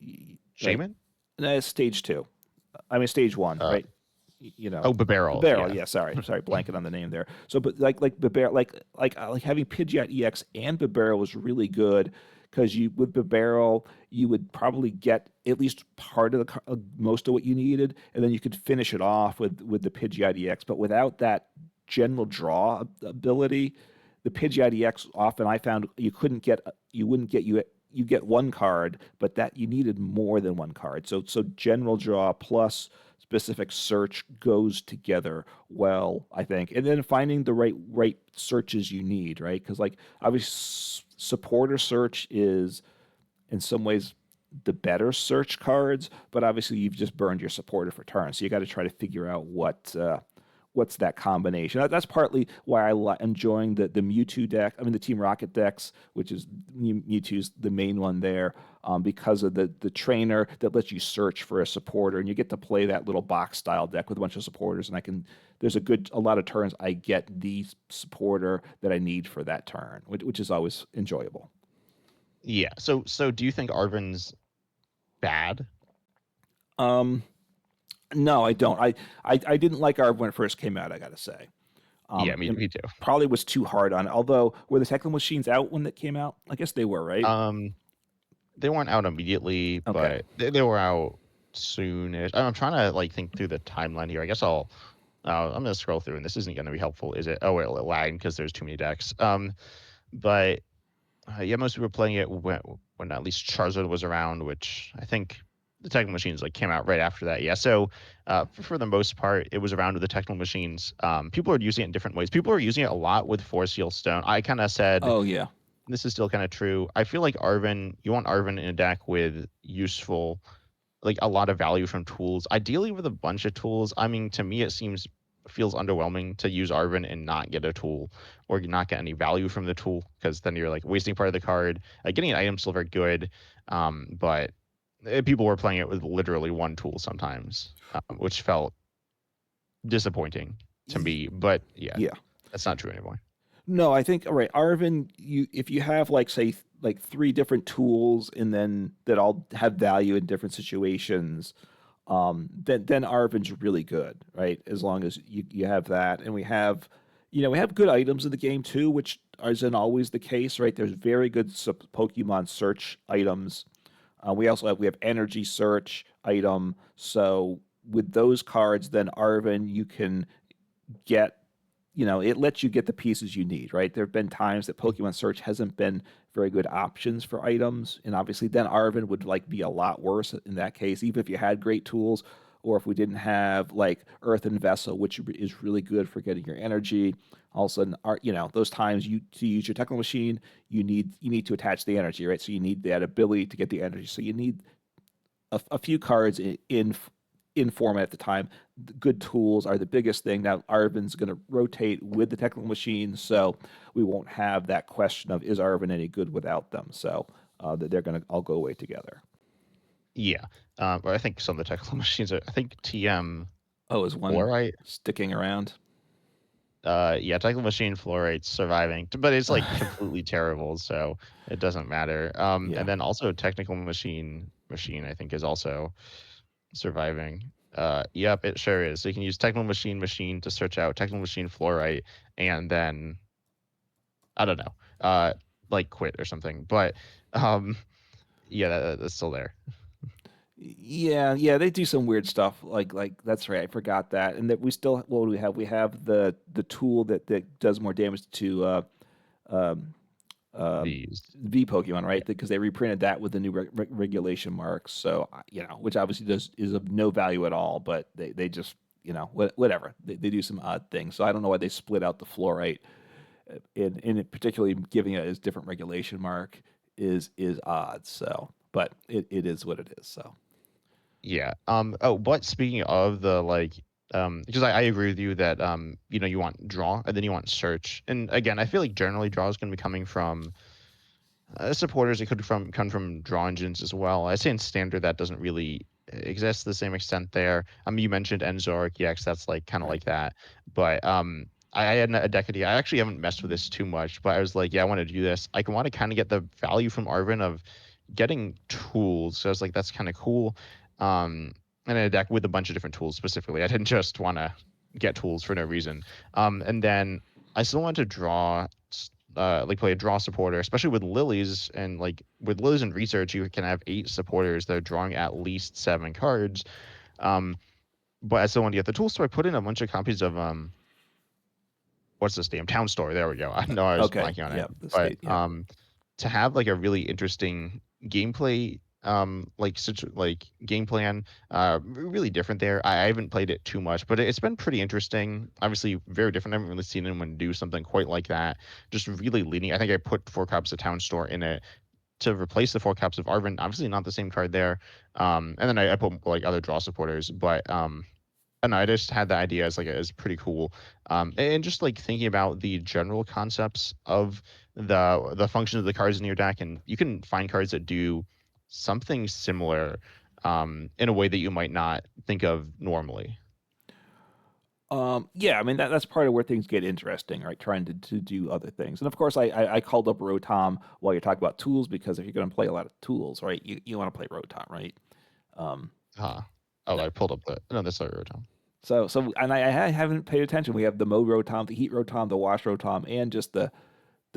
Right. Shaman. Stage two. I mean, stage one, Uh, right? You know, oh, the Barrel, barrel. yeah. Yeah, sorry, blanket on the name there. So, but like the barrel, like having Pidgeot EX and the barrel was really good because you with the barrel you would probably get at least part of most of what you needed, and then you could finish it off with the Pidgeot EX. But without that general draw ability, the Pidgeot EX often I found you wouldn't get you get one card, but that you needed more than one card. So general draw plus specific search goes together well, I think. And then finding the right searches you need, right? Because like obviously supporter search is in some ways the better search cards, but obviously you've just burned your supporter for turn, so you got to try to figure out what's that combination. That's partly why enjoying the Mewtwo deck. I mean, the Team Rocket decks, which is Mewtwo's the main one there, because of the trainer that lets you search for a supporter, and you get to play that little box style deck with a bunch of supporters. And there's a lot of turns I get the supporter that I need for that turn, which is always enjoyable. Yeah. So do you think Arven's bad? Um, no, I don't. I didn't like Arv when it first came out. I gotta say. Yeah, me, And me too. probably was too hard on it. Although were the technical machines out when it came out? I guess they were, right? Um, they weren't out immediately, Okay. but they were out soonish. I'm trying to like think through the timeline here. I guess I'm gonna scroll through, and this isn't gonna be helpful, is it? Oh, it lagged because there's too many decks. But yeah, most people were playing it when at least Charizard was around, which I think the technical machines like came out right after that. Yeah, so for the most part, it was around with the technical machines. People are using it in different ways. People are using it a lot with Force Seal Stone. I kind of said Oh yeah. this is still kind of true. I feel like Arven, you want Arven in a deck with useful, like a lot of value from tools. Ideally with a bunch of tools. I mean, to me, it feels underwhelming to use Arven and not get a tool or not get any value from the tool because then you're like wasting part of the card. Getting an item still very good, but people were playing it with literally one tool sometimes, which felt disappointing to Y- me. But yeah, Yeah. that's not true anymore. No, I think all right, Arvin, you if you have like say like three different tools and then that all have value in different situations, then Arvin's really good, right? As long as you have that. And we have good items in the game too, which isn't always the case, right? There's very good Pokemon search items. We have energy search item. So with those cards, then Arvin, you can get it lets you get the pieces you need, right? There have been times that Pokemon Search hasn't been very good options for items, and obviously then Arvin would like be a lot worse in that case, even if you had great tools, or if we didn't have like Earthen Vessel, which is really good for getting your energy. All of a sudden, those times you to use your technical machine, you need to attach the energy, right? So you need that ability to get the energy. So you need a few cards in format at the time. The good tools are the biggest thing. Now Arvin's going to rotate with the technical machines, so we won't have that question of is Arvin any good without them. So that they're going to all go away together. Yeah, but I think some of the technical machines are. I think TM Oh, is one fluorite. sticking around? Yeah, technical machine fluorite's surviving, but it's like completely terrible, so it doesn't matter. Yeah. And then also technical machine I think is also surviving. Yep, it sure is. So you can use technical machine to search out technical machine fluorite, and then I don't know, like quit or something. But um, yeah, that's still there. Yeah, they do some weird stuff. Like that's right. I forgot that. And that we still what do we have? We have the tool that does more damage to um, These. V Pokemon, Yeah. right? Because they reprinted that with the new regulation marks. So which obviously does is of no value at all. But they just whatever they do some odd things. So I don't know why they split out the fluorite, in it particularly giving it as different regulation mark is odd. So, but it is what it is. So Yeah. Oh, but speaking of the like, because I agree with you that you want draw and then you want search, and again, I feel like generally draw is going to be coming from supporters. It could come from draw engines as well. I say in standard that doesn't really exist to the same extent there. You mentioned Enzoric, yes, that's like kind of right. like that, but I had a decade. I actually haven't messed with this too much, but I was like, yeah, I want to do this. I want to kind of get the value from Arvin of getting tools. So I was like, that's kind of cool. um, and a deck with a bunch of different tools specifically. I didn't just want to get tools for no reason. And then I still wanted to like play a draw supporter, especially with lilies. And like with lilies and research, you can have 8 supporters that are drawing at least 7 cards. Um, but I still wanted to get the tools, so I put in a bunch of copies of what's this damn Town Store? There we go. I know I was Okay. blanking on it, Yep. The but state. Yep. to have like a really interesting gameplay like game plan really different there. I haven't played it too much, but it's been pretty interesting. Obviously very different. I haven't really seen anyone do something quite like that. Just really leaning. I think I put 4 copies of Town Store in it to replace the 4 copies of Arvin. Obviously not the same card there. And then I put like other draw supporters, but and I just had the idea as like as pretty cool, and just like thinking about the general concepts of the function of the cards in your deck, and you can find cards that do something similar, in a way that you might not think of normally. Yeah, I mean that's part of where things get interesting, right? Trying to do other things, and of course, I called up Rotom while you're talking about tools because if you're going to play a lot of tools, right, you want to play Rotom, right? Um, Huh. Oh, I pulled up the no, that's not Rotom. so and I haven't paid attention. We have the Mo Rotom, the Heat Rotom, the Wash Rotom, and just the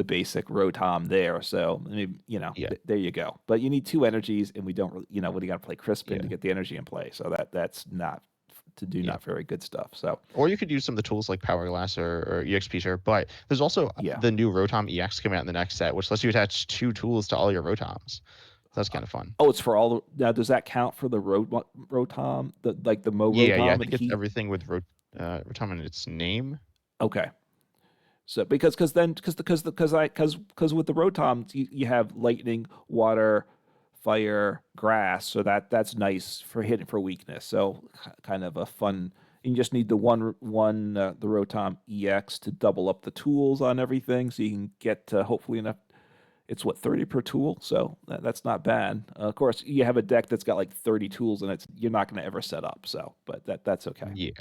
basic Rotom there. So I mean, Yeah, there you go. But you need 2 energies, and we don't really, we got to play Crispin to yeah, get the energy in play. So that's not to do yeah. not very good stuff. So Or you could use some of the tools like Power Glass or EXP Share, but there's also yeah. the new Rotom EX coming out in the next set, which lets you attach 2 tools to all your Rotoms. So that's kind of fun. Oh, it's for all the now. Does that count for the Rotom, the like the Mo Yeah. I Rotom and think the it's Heat? everything with Rotom in its name. Okay, so because then because with the Rotom you have lightning, water, fire, grass, so that's nice for hitting for weakness. So kind of a fun. You just need the one the Rotom EX to double up the tools on everything, so you can get hopefully enough. It's what 30 per tool, so that's not bad. Of course, you have a deck that's got like 30 tools, and it's you're not going to ever set up. So, but that's okay. Yeah.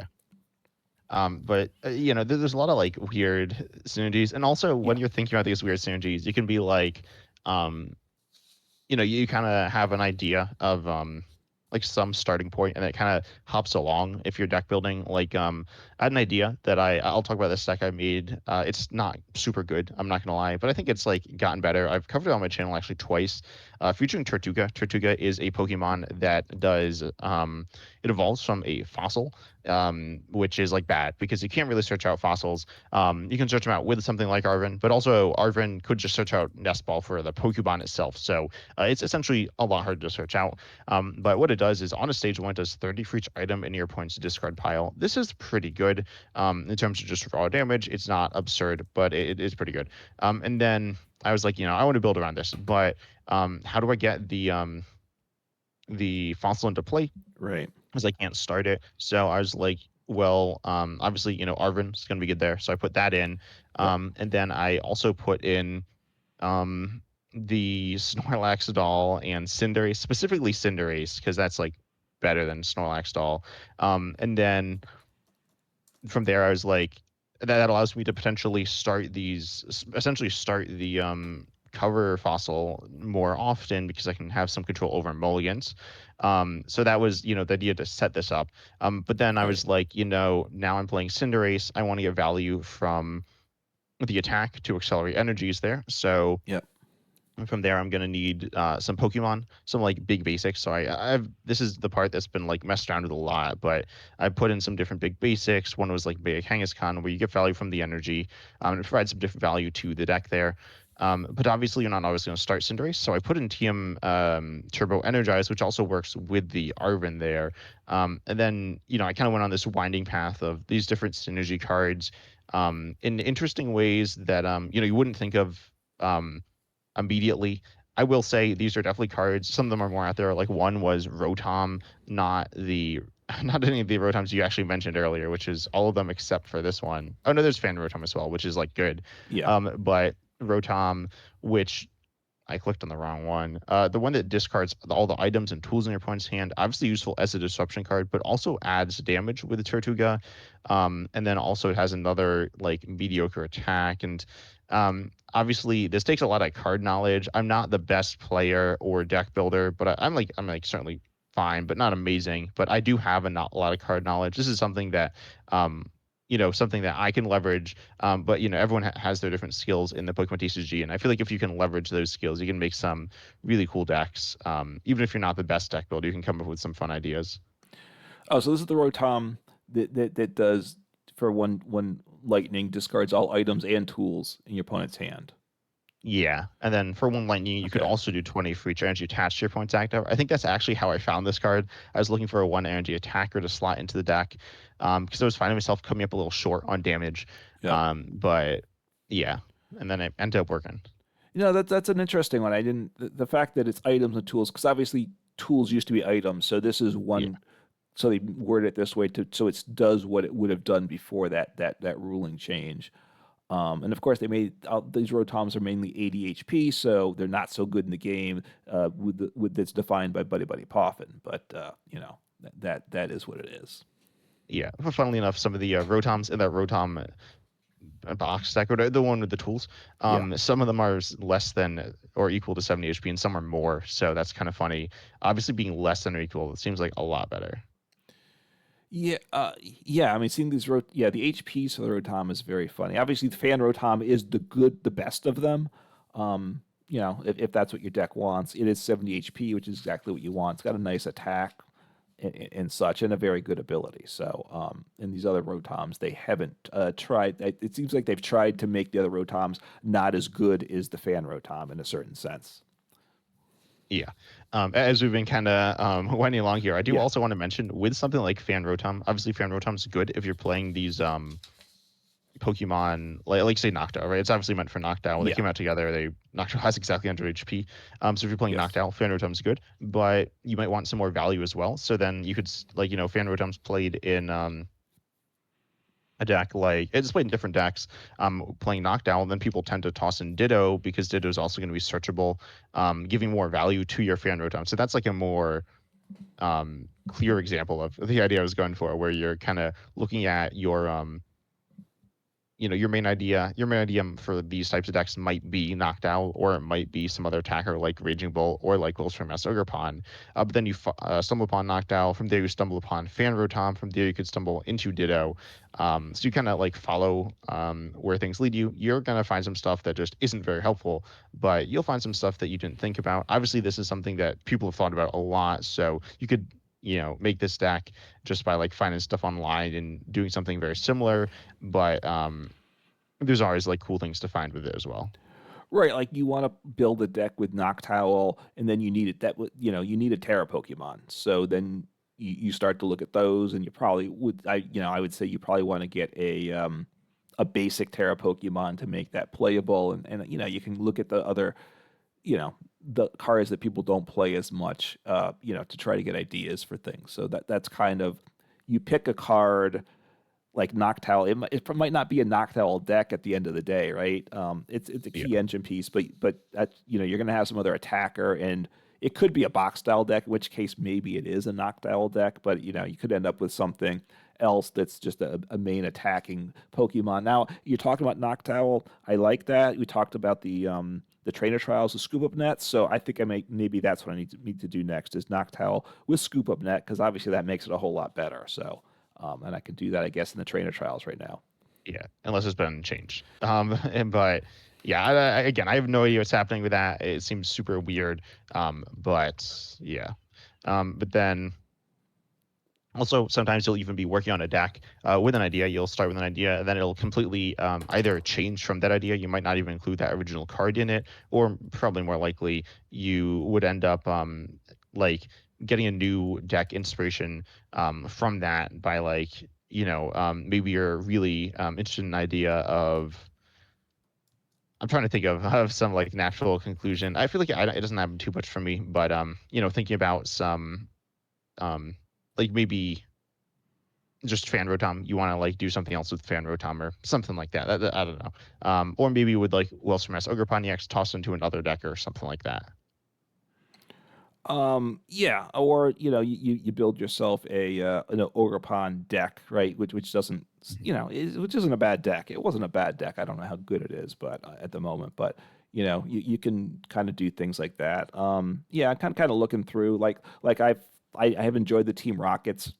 But there's a lot of like weird synergies, and also when Yeah, you're thinking about these weird synergies, you can be like, um, you kind of have an idea of like some starting point, and it kind of hops along if you're deck building. Like I had an idea that I'll talk about this deck I made. It's not super good, I'm not gonna lie, but I think it's like gotten better. I've covered it on my channel actually twice. Featuring Tortuga. Tortuga is a Pokemon that does it evolves from a fossil, which is like bad because you can't really search out fossils. You can search them out with something like Arvin, but also Arvin could just search out Nest Ball for the Pokemon itself. So it's essentially a lot harder to search out. But what it does is on a stage 1, it does 30 for each item in your opponent's discard pile. This is pretty good in terms of just raw damage. It's not absurd, but it is pretty good. And then I was like, I want to build around this, but how do I get the fossil into play? right. Because I can't start it. So I was like, well, obviously, Arvin's going to be good there. So I put that in. Yep. And then I also put in um, the Snorlax doll and Cinderace, specifically Cinderace, because that's like better than Snorlax doll. And then from there, I was like, that allows me to potentially essentially start the cover fossil more often because I can have some control over mulligans. So that was, the idea to set this up. But then I Right. was like, now I'm playing Cinderace. I want to get value from the attack to accelerate energies there. So Yep. from there, I'm gonna need some Pokemon, some like big basics. So I've this is the part that's been like messed around with a lot, but I put in some different big basics. One was like Big Kangaskhan, where you get value from the energy, and it provides some different value to the deck there. But obviously, you're not always going to start Cinderace, so I put in TM Turbo Energize, which also works with the Arvin there. And then I kind of went on this winding path of these different synergy cards in interesting ways that you wouldn't think of. Immediately. I will say these are definitely cards. Some of them are more out there. Like one was Rotom, not the not any of the Rotoms you actually mentioned earlier, which is all of them except for this one. Oh no, there's Fan Rotom as well, which is like good. Yeah. But Rotom, which I clicked on the wrong one. The one that discards all the items and tools in your opponent's hand, obviously useful as a disruption card, but also adds damage with the Tortuga. And then also it has another like mediocre attack. And obviously this takes a lot of card knowledge. I'm not the best player or deck builder, but I'm like certainly fine, but not amazing. But I do have a lot of card knowledge. This is something that, um, something that I can leverage. But everyone has their different skills in the Pokemon TCG, and I feel like if you can leverage those skills, you can make some really cool decks. Even if you're not the best deck builder, you can come up with some fun ideas. Oh, so this is the Rotom that does for one lightning discards all items and tools in your opponent's hand. Yeah, and then for one lightning, you could Okay. also do 20 for each energy attached to your opponent's active. I think that's actually how I found this card. I was looking for a one energy attacker to slot into the deck, because I was finding myself coming up a little short on damage. Yep. But yeah, and then it ended up working. That's an interesting one. I didn't the fact that it's items and tools because obviously tools used to be items. So this is Yeah, one. So they word it this way to so it does what it would have done before that ruling change. And of course, they made these Rotoms are mainly 80 HP, so they're not so good in the game with that's defined by Buddy Buddy Poffin. But that is what it is. yeah. But funnily enough, some of the Rotoms in that Rotom box deck, or the one with the tools, Yeah. some of them are less than or equal to 70 HP, and some are more. So that's kind of funny. Obviously, being less than or equal, it seems like a lot better. Yeah, yeah. I mean, seeing these the HPs for the Rotom is very funny. Obviously, the Fan Rotom is the best of them. If that's what your deck wants, it is 70 HP, which is exactly what you want. It's got a nice attack and such, and a very good ability. So, and these other Rotoms, they haven't tried. It seems like they've tried to make the other Rotoms not as good as the Fan Rotom in a certain sense. Yeah. As we've been kind of winding along here, I do Yeah, also want to mention with something like Fan Rotom, obviously Fan Rotom's good if you're playing these Pokemon, like say Noctowl, right? It's obviously meant for Noctowl. When they yeah, came out together, Noctowl has exactly 100 HP. So if you're playing yes. Noctowl, Fan Rotom's good, but you might want some more value as well. So then you could, Fan Rotom's played in a deck like it's played in different decks playing Knockdown, then people tend to toss in Ditto because Ditto is also going to be searchable, giving more value to your Fan Rotom. So that's like a more clear example of the idea I was going for, where you're kind of looking at your main idea for these types of decks might be knocked out, or it might be some other attacker like Raging Bolt or like Will's from Ogre. But then you stumble upon knocked out. From there, you stumble upon Fan Rotom. From there, you could stumble into Ditto. So you kind of like follow where things lead you. You're gonna find some stuff that just isn't very helpful, but you'll find some stuff that you didn't think about. Obviously, this is something that people have thought about a lot, so you could make this deck just by like finding stuff online and doing something very similar, but there's always like cool things to find with it as well. Right, like you want to build a deck with Noctowl, and then you need it that you need a Terra Pokemon. So then you start to look at those, and you probably would I would say you probably want to get a basic Terra Pokemon to make that playable, and you can look at the other the cards that people don't play as much, to try to get ideas for things. So that's kind of you pick a card like Noctowl. It might not be a Noctowl deck at the end of the day, right? It's a Yeah. key engine piece, but that you're going to have some other attacker, and it could be a box style deck, in which case maybe it is a Noctowl deck, but you could end up with something else that's just a main attacking Pokemon. Now you're talking about Noctowl. I like that. We talked about the trainer trials with scoop up nets, so I think maybe that's what I need to do next is Noctowl with scoop up net because obviously that makes it a whole lot better. So. And I can do that, I guess, in the trainer trials right now. Yeah, unless it's been changed. But yeah, again, I have no idea what's happening with that. It seems super weird. But yeah. But then also, sometimes you'll even be working on a deck with an idea. You'll start with an idea, and then it'll completely either change from that idea. You might not even include that original card in it, or probably more likely, you would end up like getting a new deck inspiration from that by like maybe you're really interested in an idea of. I'm trying to think of some like natural conclusion. I feel like it doesn't happen too much for me, but thinking about some like maybe just fan rotom, you want to like do something else with fan rotom or something like that. I don't know. Or maybe with like Wells from Ogre Pontiacs toss into another deck or something like that. Yeah, or you build yourself an Ogre deck, right? Which doesn't Mhm. which isn't a bad deck. It wasn't a bad deck. I don't know how good it is, but at the moment, but you can kind of do things like that. Yeah, I'm kind of looking through like I've I have enjoyed the Team Rockets.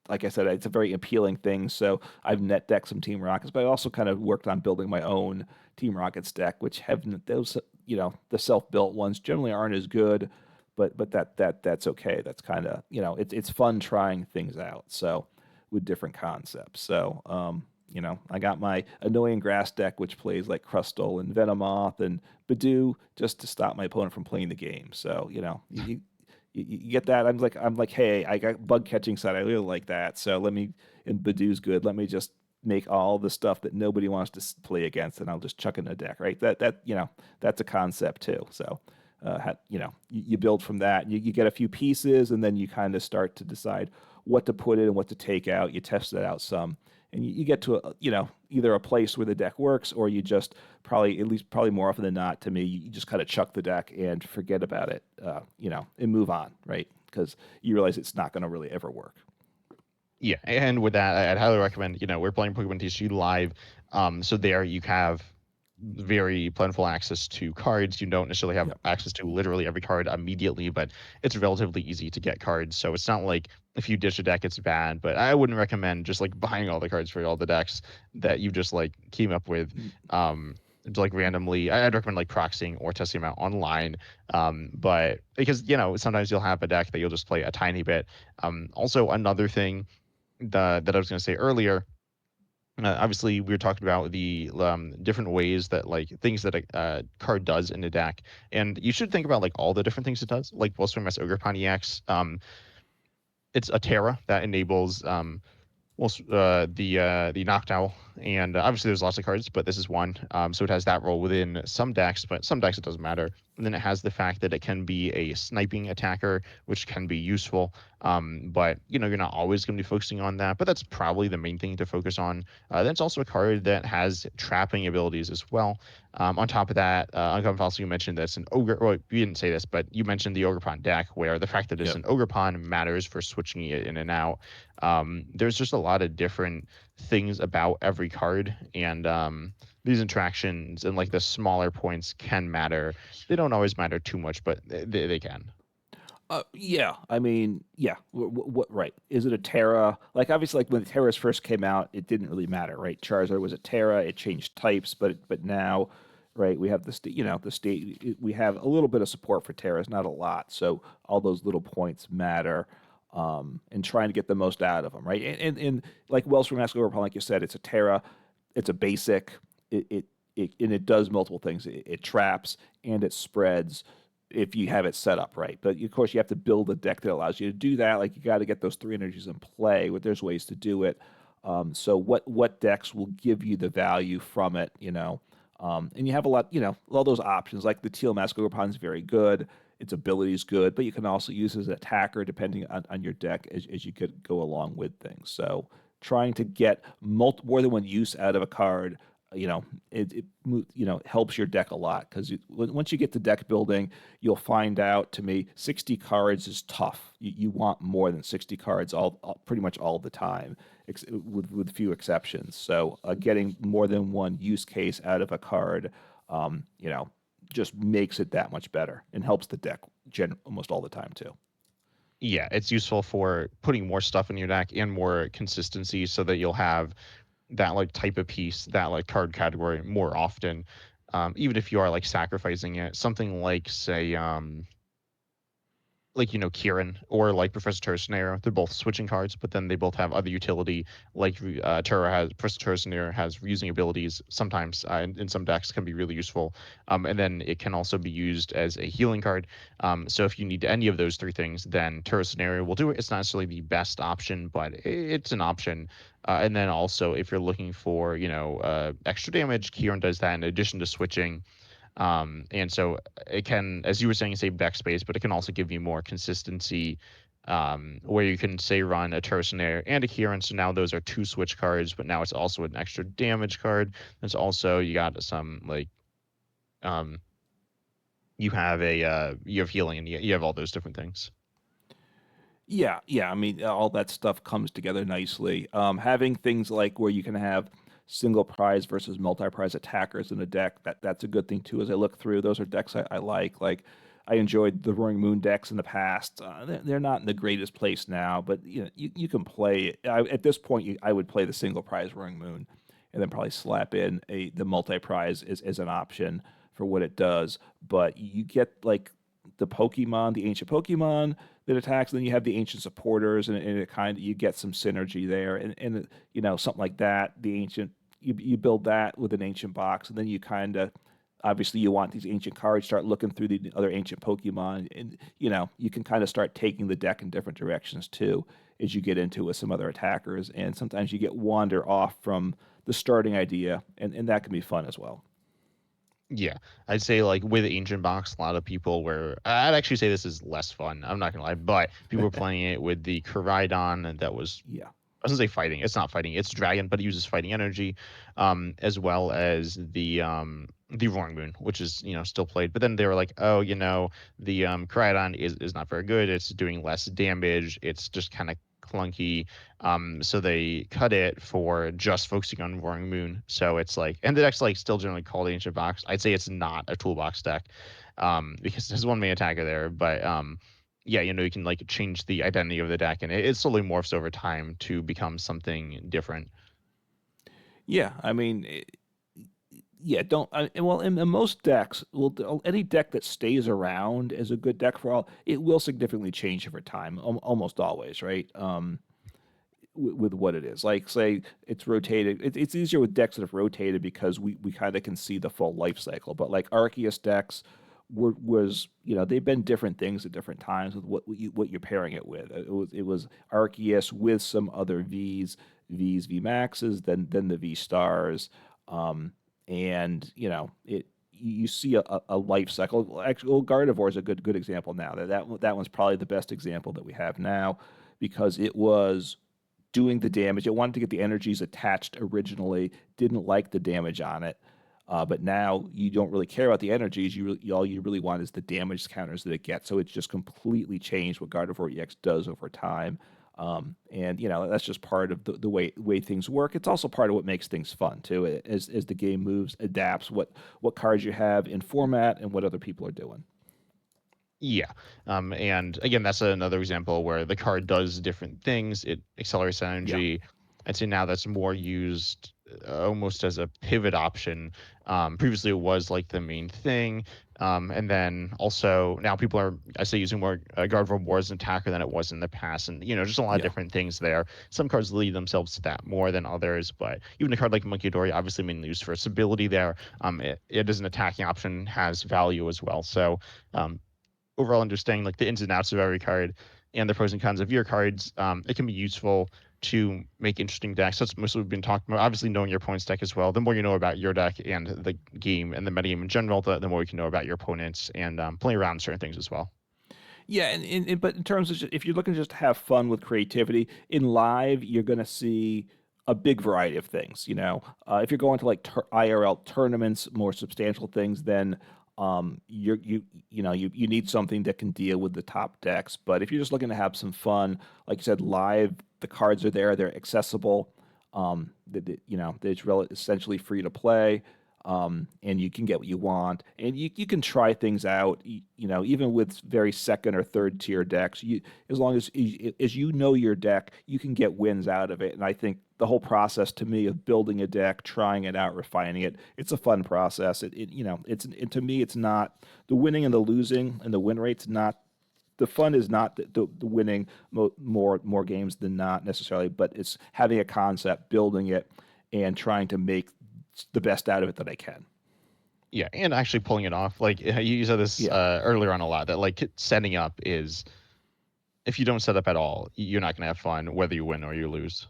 Like I said, it's a very appealing thing. So I've net decked some Team Rockets, but I also kind of worked on building my own Team Rockets deck, which have those, the self-built ones generally aren't as good, but that's okay. That's kind of, it's fun trying things out. So with different concepts. So I got my annoying grass deck, which plays like Crustle and Venomoth and Badoo, just to stop my opponent from playing the game. So you get that. I'm like, hey, I got bug catching side. I really like that. So and Badoo's good. Let me just make all the stuff that nobody wants to play against, and I'll just chuck in a deck, right? That's a concept too. So, you build from that. You get a few pieces, and then you kind of start to decide what to put in and what to take out. You test it out some, and you get to either a place where the deck works, or you just probably more often than not, to me, you just kind of chuck the deck and forget about it, and move on, right? Because you realize it's not going to really ever work. Yeah, and with that, I'd highly recommend. We're playing Pokemon TCG live, so there you have very plentiful access to cards. You don't necessarily have Yep. access to literally every card immediately, but it's relatively easy to get cards. So it's not like if you ditch a deck, it's bad. But I wouldn't recommend just like buying all the cards for all the decks that you just like came up with. Like randomly, I'd recommend like proxying or testing them out online. But because sometimes you'll have a deck that you'll just play a tiny bit. Also, another thing that I was going to say earlier. Obviously, we were talking about the different ways that like things that a card does in a deck, and you should think about like all the different things it does. Like Wellspring Mass Ogre Pontiacs, it's a Terra that enables the Noctowl, and obviously there's lots of cards, but this is one. So it has that role within some decks, but some decks it doesn't matter. And then it has the fact that it can be a sniping attacker, which can be useful. But you're not always going to be focusing on that, but that's probably the main thing to focus on. Then it's also a card that has trapping abilities as well. On top of that, Uncommon Fossil, you mentioned that's an ogre. Well, you didn't say this, but you mentioned the Ogrepon deck, where the fact that it's Yep. an Ogrepon matters for switching it in and out. There's just a lot of different things about every card, and these interactions and like the smaller points can matter. They don't always matter too much, but they can. Yeah, I mean, yeah. What? Right? Is it a Terra? Like, obviously, like when the Terras first came out, it didn't really matter, right? Charizard was a Terra. It changed types, but now, right? We have the state. We have a little bit of support for Terras, not a lot. So all those little points matter, and trying to get the most out of them, right? And like Wellspring Mask Overpower, like you said, it's a Terra. It's a basic. And it does multiple things. It traps and it spreads if you have it set up right. But of course, you have to build a deck that allows you to do that. Like you got to get those three energies in play. But there's ways to do it. So what decks will give you the value from it? And you have a lot. All those options. Like the Teal Mask Ogre is very good. Its ability is good, but you can also use it as an attacker depending on your deck as you could go along with things. So trying to get more than one use out of a card, helps your deck a lot because once you get to deck building, you'll find out, to me, 60 cards is tough. You want more than 60 cards pretty much all the time, with few exceptions. So getting more than one use case out of a card, just makes it that much better and helps the deck almost all the time too. Yeah, it's useful for putting more stuff in your deck and more consistency so that you'll have that like type of piece, that like card category more often. Even if you are like sacrificing it, something like say like Kieran or like Professor Terracenero, they're both switching cards, but then they both have other utility. Like Professor Terracenero has reusing abilities. Sometimes in some decks can be really useful, and then it can also be used as a healing card. So if you need any of those three things, then Terracenero will do it. It's not necessarily the best option, but it's an option. And then also if you're looking for extra damage, Kieran does that in addition to switching. And so it can, as you were saying, save deck space, but it can also give you more consistency, where you can say run a Tercenair and a Kieran. So now those are two switch cards, but now it's also an extra damage card. There's also, you got some like, um, you have healing and you have all those different things. Yeah, yeah. I mean, all that stuff comes together nicely. Having things like where you can have single prize versus multi prize attackers in a deck, that's a good thing too. As I look through, those are decks I like. Like I enjoyed the Roaring Moon decks in the past. They're not in the greatest place now, but you can play it. At this point, I would play the single prize Roaring Moon, and then probably slap in the multi prize as an option for what it does. But you get like the Pokemon, the ancient Pokemon that attacks, and then you have the ancient supporters, and it kind of you get some synergy there, and something like that. The ancient you build that with an ancient box, and then you kind of obviously you want these ancient cards, start looking through the other ancient Pokemon, and you can kind of start taking the deck in different directions too as you get into it with some other attackers, and sometimes you get wander off from the starting idea, and that can be fun as well. Yeah, I'd say like with Ancient Box, a lot of people were. I'd actually say this is less fun. I'm not gonna lie, but people were playing it with the Koraidon that was. Yeah, I was gonna say fighting. It's not fighting. It's dragon, but it uses fighting energy, as well as the Roaring Moon, which is still played. But then they were like, oh, the Koraidon is not very good. It's doing less damage. It's just kind of clunky. So they cut it for just focusing on Roaring Moon. So it's like, and the deck's like still generally called Ancient Box. I'd say it's not a toolbox deck, because there's one main attacker there, but yeah, you can like change the identity of the deck, and it slowly morphs over time to become something different. yeah. I mean, yeah. Don't well in most decks, well, any deck that stays around as a good deck for all, it will significantly change over time, almost always, right? With what it is. Like, say it's rotated. It's easier with decks that have rotated because we kind of can see the full life cycle. But like Arceus decks was they've been different things at different times with what you're pairing it with. It was Arceus with some other V Maxes, then the V Stars, and it. You see a life cycle. Actually, well, Gardevoir is a good example now. That one's probably the best example that we have now because it was doing the damage. It wanted to get the energies attached originally, didn't like the damage on it. But now you don't really care about the energies. All you really want is the damage counters that it gets. So it's just completely changed what Gardevoir EX does over time. And that's just part of the way things work. It's also part of what makes things fun too, as the game moves, adapts what cards you have in format and what other people are doing. Yeah. And again, that's another example where the card does different things. It accelerates Yeah, energy. I'd say now that's more used almost as a pivot option. Previously, it was like the main thing. And then also now people are, I say, using more Gardevoir more as an attacker than it was in the past. And, just a lot of yeah, different things there. Some cards lead themselves to that more than others. But even a card like Monkey Dory, obviously mainly used for its ability there. It as an attacking option has value as well. So, overall understanding like the ins and outs of every card and the pros and cons of your cards, it can be useful to make interesting decks. That's mostly what we've been talking about. Obviously, knowing your opponent's deck as well. The more you know about your deck and the game and the metagame in general, the more you can know about your opponents and playing around certain things as well. yeah. But in terms of if you're looking just to have fun with creativity in live, you're going to see a big variety of things. If you're going to like IRL tournaments, more substantial things, then you need something that can deal with the top decks. But if you're just looking to have some fun, like you said, live, the cards are there, they're accessible. They're essentially free to play. And you can get what you want, and you can try things out. Even with very second or third tier decks, as long as you know your deck, you can get wins out of it. And I think the whole process to me of building a deck, trying it out, refining it, it's a fun process. To me, it's not the winning and the losing and the win rate's not. The fun is not the winning more games than not necessarily, but it's having a concept, building it, and trying to make the best out of it that I can. Yeah, and actually pulling it off. Like you said this Yeah. earlier on a lot, that like setting up is, if you don't set up at all, you're not going to have fun whether you win or you lose.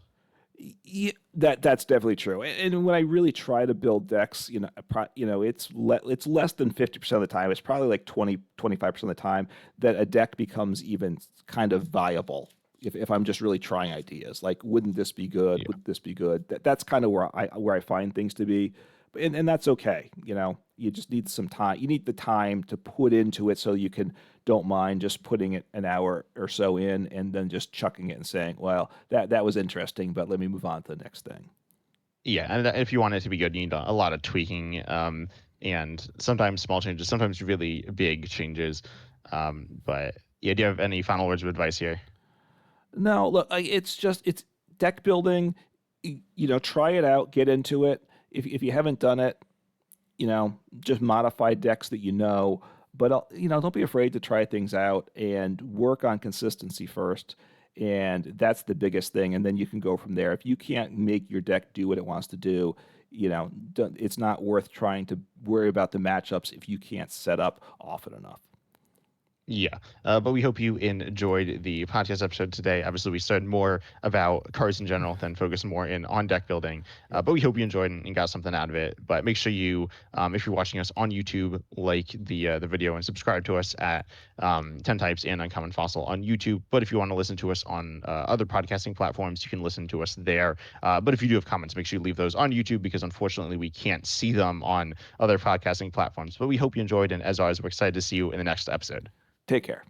Yeah, that's definitely true. And when I really try to build decks, it's less than 50% of the time. It's probably like 25% of the time that a deck becomes even kind of viable. If I'm just really trying ideas, like wouldn't this be good? Yeah. Would this be good? That's kind of where I find things to be, and that's okay. You just need some time. You need the time to put into it so you can don't mind just putting it an hour or so in and then just chucking it and saying, well, that was interesting, but let me move on to the next thing. Yeah, and if you want it to be good, you need a lot of tweaking. and sometimes small changes, sometimes really big changes. But yeah, do you have any final words of advice here? No, look, it's deck building. Try it out, get into it. If you haven't done it, just modify decks that you know. But don't be afraid to try things out and work on consistency first. And that's the biggest thing. And then you can go from there. If you can't make your deck do what it wants to do, it's not worth trying to worry about the matchups if you can't set up often enough. Yeah, but we hope you enjoyed the podcast episode today. Obviously, we started more about cards in general, then focused more in on deck building. Yep. But we hope you enjoyed and got something out of it. But make sure you, if you're watching us on YouTube, like the video and subscribe to us at 10 Types and Uncommon Fossil on YouTube. But if you want to listen to us on other podcasting platforms, you can listen to us there. But if you do have comments, make sure you leave those on YouTube because unfortunately we can't see them on other podcasting platforms. But we hope you enjoyed, and as always, we're excited to see you in the next episode. Take care.